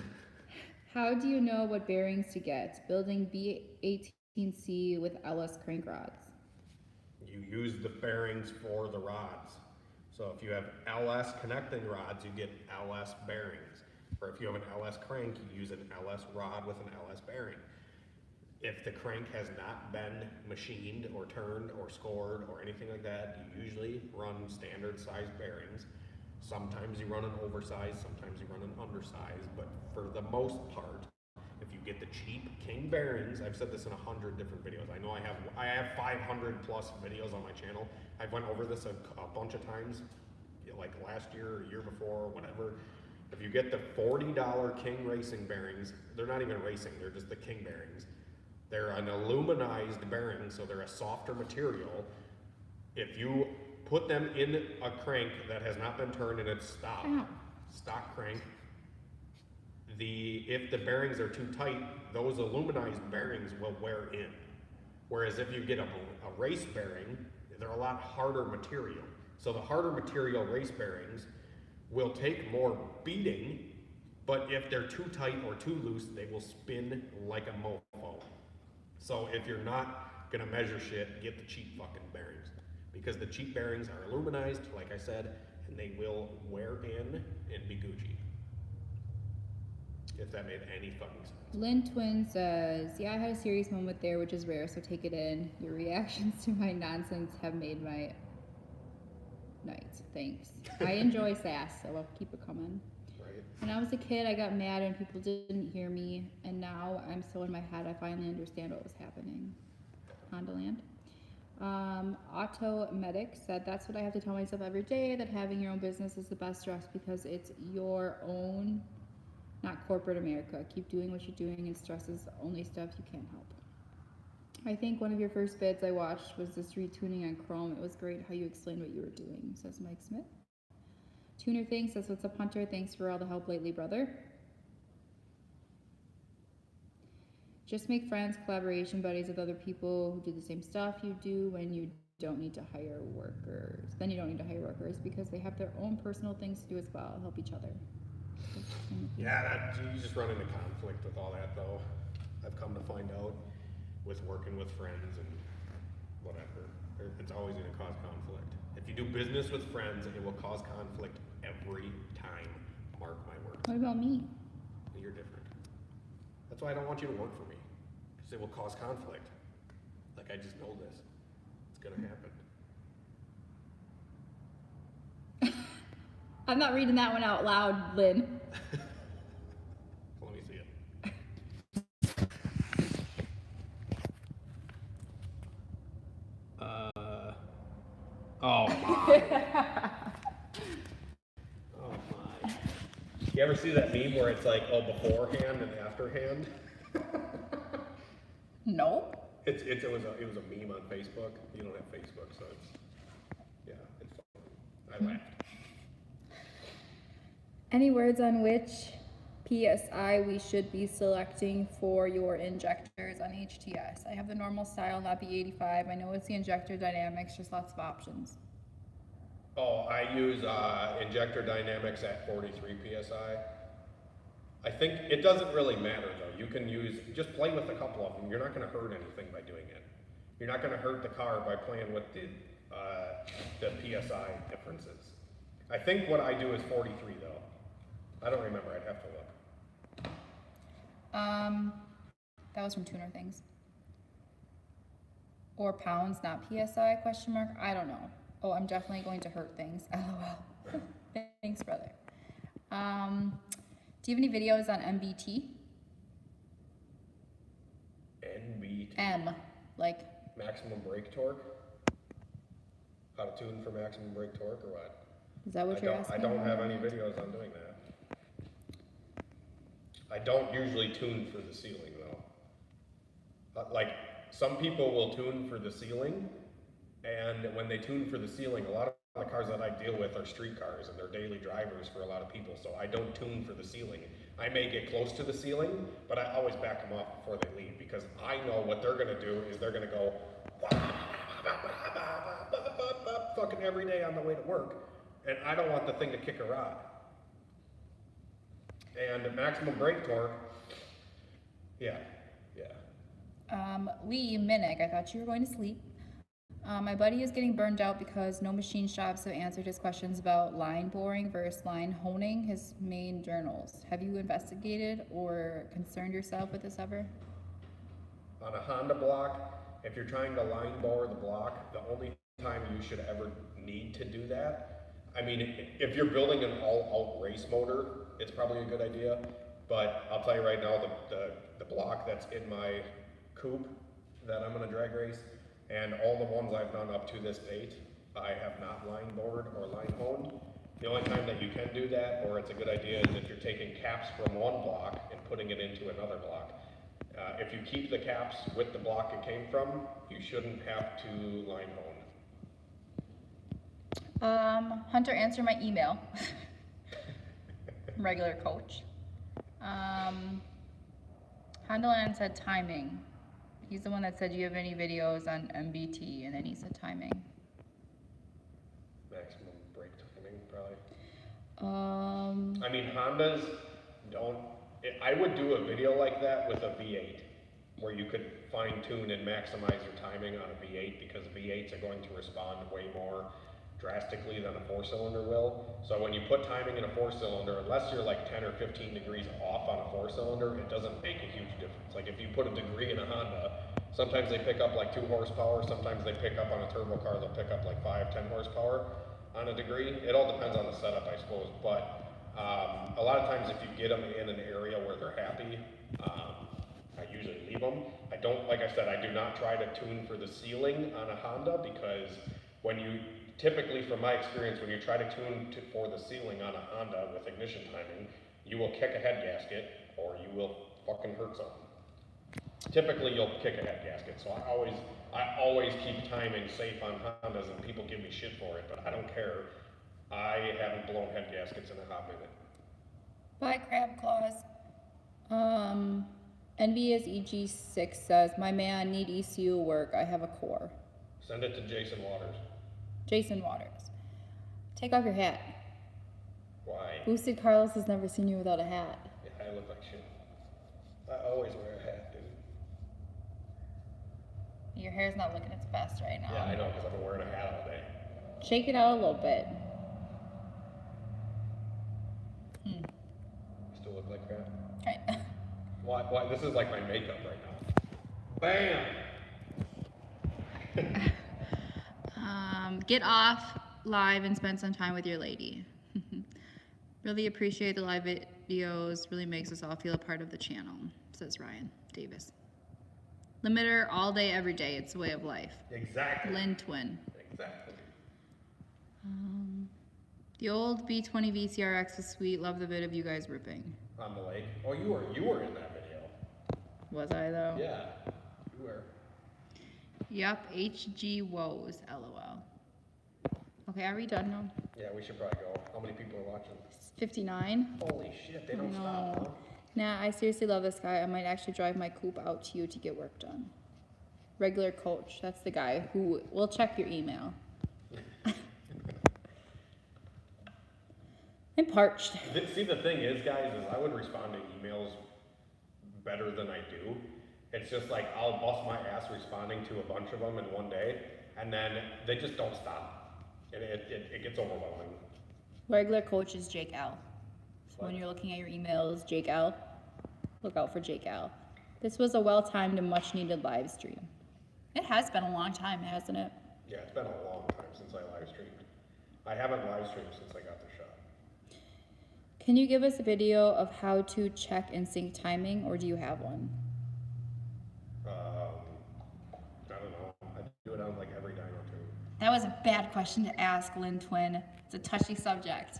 How do you know what bearings to get? Building B18C with LS crank rods. You use the bearings for the rods. So if you have LS connecting rods, you get LS bearings. Or if you have an LS crank, you use an LS rod with an LS bearing. If the crank has not been machined or turned or scored or anything like that, you usually run standard size bearings. Sometimes you run an oversized, sometimes you run an undersized, but for the most part, if you get the cheap King bearings, I've said this in 100 different videos. I know I have 500 plus videos on my channel. I've went over this a bunch of times, like last year or year before or whatever. If you get the $40 King racing bearings, they're not even racing, they're just the King bearings. They're an aluminized bearing, so they're a softer material. If you put them in a crank that has not been turned and it's stock crank, if the bearings are too tight, those aluminized bearings will wear in. Whereas if you get a race bearing, they're a lot harder material. So the harder material race bearings will take more beating, but if they're too tight or too loose, they will spin like a mofo. So if you're not gonna measure shit, get the cheap fucking bearings. Because the cheap bearings are aluminized, like I said, and they will wear in and be Gucci. If that made any fucking sense. Lynn Twin says, yeah, I had a serious moment there, which is rare, so take it in. Your reactions to my nonsense have made my night. Thanks. I enjoy sass, so I'll keep it coming. Right. When I was a kid, I got mad when people didn't hear me, and now I'm so in my head, I finally understand what was happening. Honda Land. Auto Medic said, that's what I have to tell myself every day, that having your own business is the best stress because it's your own, not corporate America. Keep doing what you're doing, and stress is the only stuff you can't help. I think one of your first vids I watched was this retuning on Chrome. It was great how you explained what you were doing, says Mike Smith. Tuner thinks, says, what's up, Hunter? Thanks for all the help lately, brother. Just make friends, collaboration buddies with other people who do the same stuff you do when you don't need to hire workers. Then you don't need to hire workers because they have their own personal things to do as well. Help each other. Yeah, you just run into conflict with all that, though. I've come to find out with working with friends and whatever. It's always going to cause conflict. If you do business with friends, it will cause conflict every time. Mark my words. What about me? You're different. That's why I don't want you to work for me, because it will cause conflict. Like, I just know this. It's going to happen. I'm not reading that one out loud, Lynn. Let me see it. Oh my. Oh my. You ever see that meme where it's like, oh, beforehand and afterhand? No. It was a meme on Facebook. You don't have Facebook, so it's funny. I laughed. Any words on which PSI we should be selecting for your injectors on HTS? I have the normal style, not the 85. I know it's the injector dynamics, just lots of options. Oh, I use injector dynamics at 43 PSI. I think it doesn't really matter though. You can just play with a couple of them. You're not going to hurt anything by doing it. You're not going to hurt the car by playing with the PSI differences. I think what I do is 43 though. I don't remember. I'd have to look. That was from Tuner Things. Or pounds, not PSI, question mark? I don't know. Oh, I'm definitely going to hurt things. LOL. Thanks, brother. Do you have any videos on MBT? NBT. M, like. Maximum brake torque? How to tune for maximum brake torque or what? Is that what you're asking? I don't have any videos on doing that. I don't usually tune for the ceiling though. Like, some people will tune for the ceiling, and when they tune for the ceiling, a lot of the cars that I deal with are street cars, and they're daily drivers for a lot of people, so I don't tune for the ceiling. I may get close to the ceiling, but I always back them off before they leave, because I know what they're gonna do is they're gonna go fucking every day on the way to work, and I don't want the thing to kick a rod. And maximum brake torque, yeah. Lee Minnick, I thought you were going to sleep. My buddy is getting burned out because no machine shops have answered his questions about line boring versus line honing his main journals. Have you investigated or concerned yourself with this ever? On a Honda block, if you're trying to line bore the block, the only time you should ever need to do that, I mean, if you're building an all-out race motor, it's probably a good idea, but I'll tell you right now, the block that's in my coupe that I'm gonna drag race, and all the ones I've done up to this date, I have not line bored or line honed. The only time that you can do that, or it's a good idea, is if you're taking caps from one block and putting it into another block. If you keep the caps with the block it came from, you shouldn't have to line hone. Hunter, answer my email. Regular coach. Hondaland said timing. He's the one that said, do you have any videos on MBT? And then he said timing. Maximum brake timing, probably. I mean, Hondas don't, I would do a video like that with a V8, where you could fine tune and maximize your timing on a V8, because V8s are going to respond way more drastically than a 4-cylinder will. So when you put timing in a 4-cylinder, unless you're like 10 or 15 degrees off on a 4-cylinder, it doesn't make a huge difference. Like if you put a degree in a Honda, sometimes they pick up like 2 horsepower, sometimes they pick up on a turbo car, they'll pick up like 5-10 horsepower on a degree. It all depends on the setup, I suppose, but a lot of times if you get them in an area where they're happy, I usually leave them. I don't, like I said, I do not try to tune for the ceiling on a Honda, because when you, typically from my experience, when you try to tune for the ceiling on a Honda with ignition timing, you will kick a head gasket or you will fucking hurt something. Typically you'll kick a head gasket, so I always keep timing safe on Hondas, and people give me shit for it, but I don't care. I haven't blown head gaskets in a hot minute. Bye, Crab Claws. Envious EG6 says, my man, need ECU work. I have a core. Send it to Jason Waters. Jason Waters. Take off your hat. Why? Boosted Carlos has never seen you without a hat. Yeah, I look like shit. I always wear a hat, dude. Your hair's not looking its best right now. Yeah, I know, because I've been wearing a hat all day. Shake it out a little bit. Still look like crap? Right. Why? This is like my makeup right now. Bam! Get off live and spend some time with your lady. Really appreciate the live videos. Really makes us all feel a part of the channel, says Ryan Davis. Limiter all day, every day. It's a way of life. Exactly. Lynn Twin. Exactly. Do The old B20 VCRX was sweet. Love the bit of you guys ripping. On the lake. Oh, you were in that video. Was I though? Yeah, you were. Yup, HG woes, LOL. Okay, are we done now? Yeah, we should probably go. How many people are watching? 59. Holy shit, they don't stop, huh? Nah, I seriously love this guy. I might actually drive my coupe out to you to get work done. Regular coach, that's the guy who will check your email. I'm parched. See, the thing is, guys, is I would respond to emails better than I do. It's just like I'll bust my ass responding to a bunch of them in one day, and then they just don't stop. And it gets overwhelming. Regular coach is Jake L. So What? when you're looking at your emails, Jake L, look out for Jake L. This was a well-timed and much-needed live stream. It has been a long time, hasn't it? Yeah, it's been a long time since I live streamed. I haven't live streamed since I got the shot. Can you give us a video of how to check and sync timing, or do you have one? I don't know. I do it on like every Dyno tune. That was a bad question to ask, Lynn Twin. It's a touchy subject.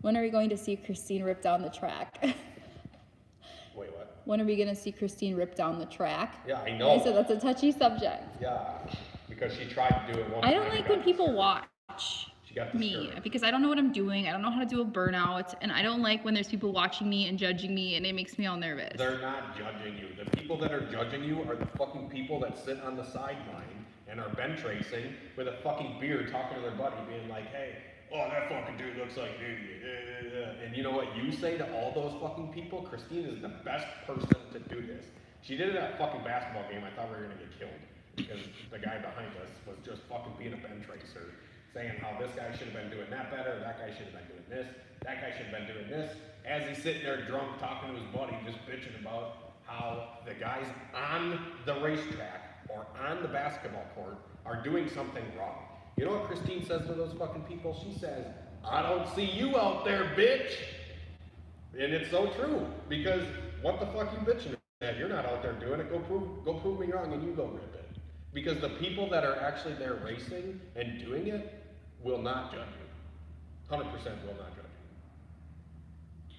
When are we going to see Christine rip down the track? Wait, what? When are we going to see Christine rip down the track? Yeah, I know. I said that's a touchy subject. Yeah, because she tried to do it one I time. don't like and when got people discouraged. watch She got me discouraged. because I don't know what I'm doing. I don't know how to do a burnout, and I don't like when there's people watching me and judging me, and it makes me all nervous. They're not judging you. The people that are judging you are the fucking people that sit on the sideline and are bench racing with a fucking beer talking to their buddy being like, hey, oh, that fucking dude looks like an idiot. And you know what you say to all those fucking people? Christine is the best person to do this. She did it at a fucking basketball game. I thought we were gonna get killed because the guy behind us was just fucking being a bench racer, saying how this guy should have been doing that better, that guy should have been doing this, that guy should have been doing this, as he's sitting there drunk talking to his buddy, just bitching about how the guys on the racetrack or on the basketball court are doing something wrong. You know what Christine says to those fucking people? She says, I don't see you out there, bitch. And it's so true, because what the fuck you bitching at? You're not out there doing it. Go prove me wrong and you go rip it. Because the people that are actually there racing and doing it will not judge you. 100% will not judge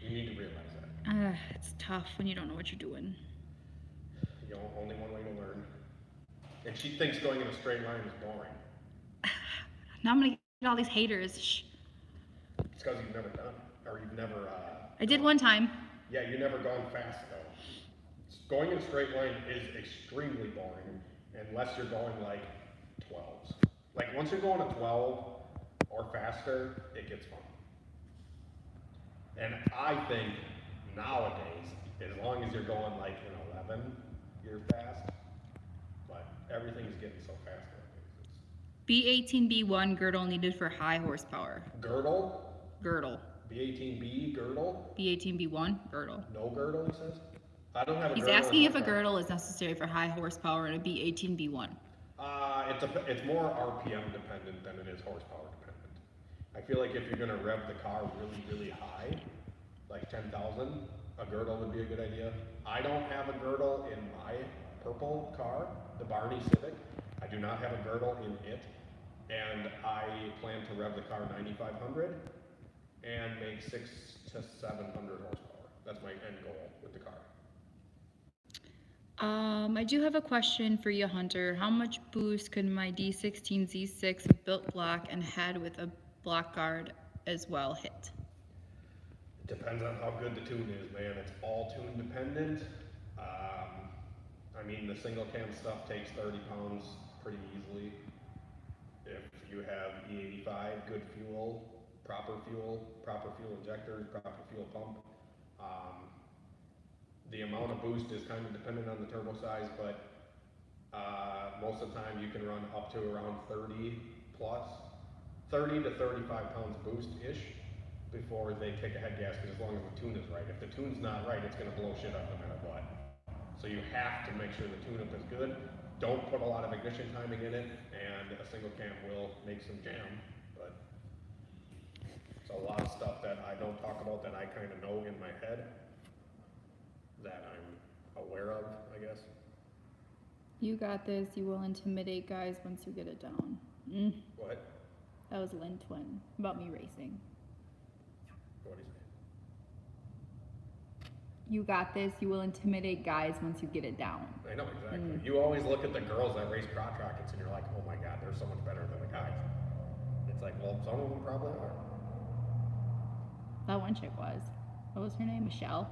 you. You need to realize that. It's tough when you don't know what you're doing. You know, only one way to learn. And she thinks going in a straight line is boring. Now I'm gonna get all these haters. Shh. It's because you've never done it. Or you've never, I did one time. yeah, you've never gone fast though. Going in a straight line is extremely boring unless you're going like 12s. Like once you're going a 12 or faster, it gets fun. And I think nowadays, as long as you're going like an 11, you're fast. But everything's getting so fast nowadays. B18B1 girdle needed for high horsepower. Girdle? Girdle. B18B girdle? B18B1 girdle. No girdle, he says? I don't have a He's girdle. asking in if my a car. girdle is necessary for high horsepower in a B18B1. It's more RPM dependent than it is horsepower dependent. I feel like if you're gonna rev the car really, really high, like 10,000, a girdle would be a good idea. I don't have a girdle in my purple car, the Barney Civic. I do not have a girdle in it, and I plan to rev the car 9,500 and make 600 to 700 horsepower. That's my end goal with the car. I do have a question for you, Hunter. How much boost could my D16 Z6 with built block and head with a block guard as well hit? It depends on how good the tune is, man. It's all tune dependent. I mean, the single cam stuff takes 30 pounds pretty easily. If you have E85, good fuel, proper fuel injectors, proper fuel pump. The amount of boost is kind of dependent on the turbo size, but most of the time you can run up to around 30 plus, 30 to 35 pounds boost-ish before they take a head gasket, as long as the tune is right. If the tune's not right, it's gonna blow shit up no matter what. So you have to make sure the tune-up is good. Don't put a lot of ignition timing in it, and a single cam will make some jam, but it's a lot of stuff that I don't talk about that I kind of know in my head that I'm aware of, I guess. You got this. You will intimidate guys once you get it down. What? That was Lynn Twin about me racing. What do you say? You got this. You will intimidate guys once you get it down. I know, exactly. You always look at the girls that race crotch rockets and you're like, oh my god, they're so much better than the guys. It's like, well, some of them probably are. That one chick was. What was her name? Michelle.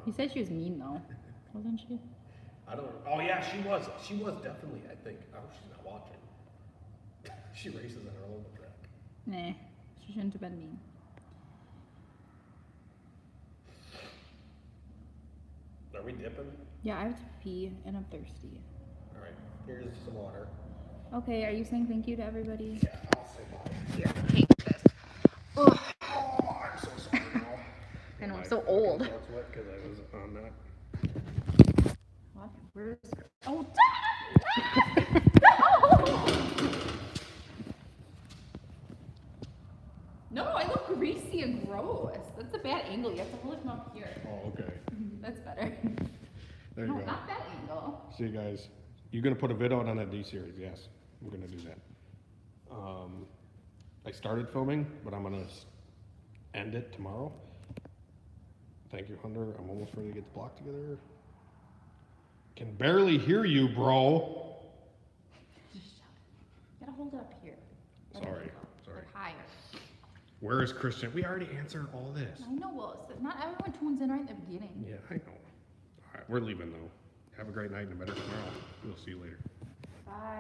You said she was mean though, wasn't she? I don't. Oh yeah, she was. She was definitely. I think. Oh, she's not watching. She races on her local track. Nah, she shouldn't have been mean. Are we dipping? Yeah, I have to pee and I'm thirsty. All right. Here's some water. Okay, are you saying thank you to everybody? Yeah, I'll say bye. Here, take this. Ugh. Oh, I'm so sorry now. I know, I'm so old. That's wet because I was on that. What? Where's? Oh, no! No, I look greasy and gross. That's a bad angle. You have to hold it from up here. Oh, okay. That's better. There you No, go. not that angle. See you guys. You gonna put a vid out on that D series? Yes, I'm gonna do that. I started filming, but I'm gonna end it tomorrow. Thank you, Hunter. I'm almost ready to get the block together. Can barely hear you, bro. Just shout it. You gotta hold it up here. Sorry. Like higher. Where is Christian? We already answered all this. I know, well, not everyone tunes in right in the beginning. Yeah, I know. All right, we're leaving though. Have a great night and a better tomorrow. We'll see you later. Bye.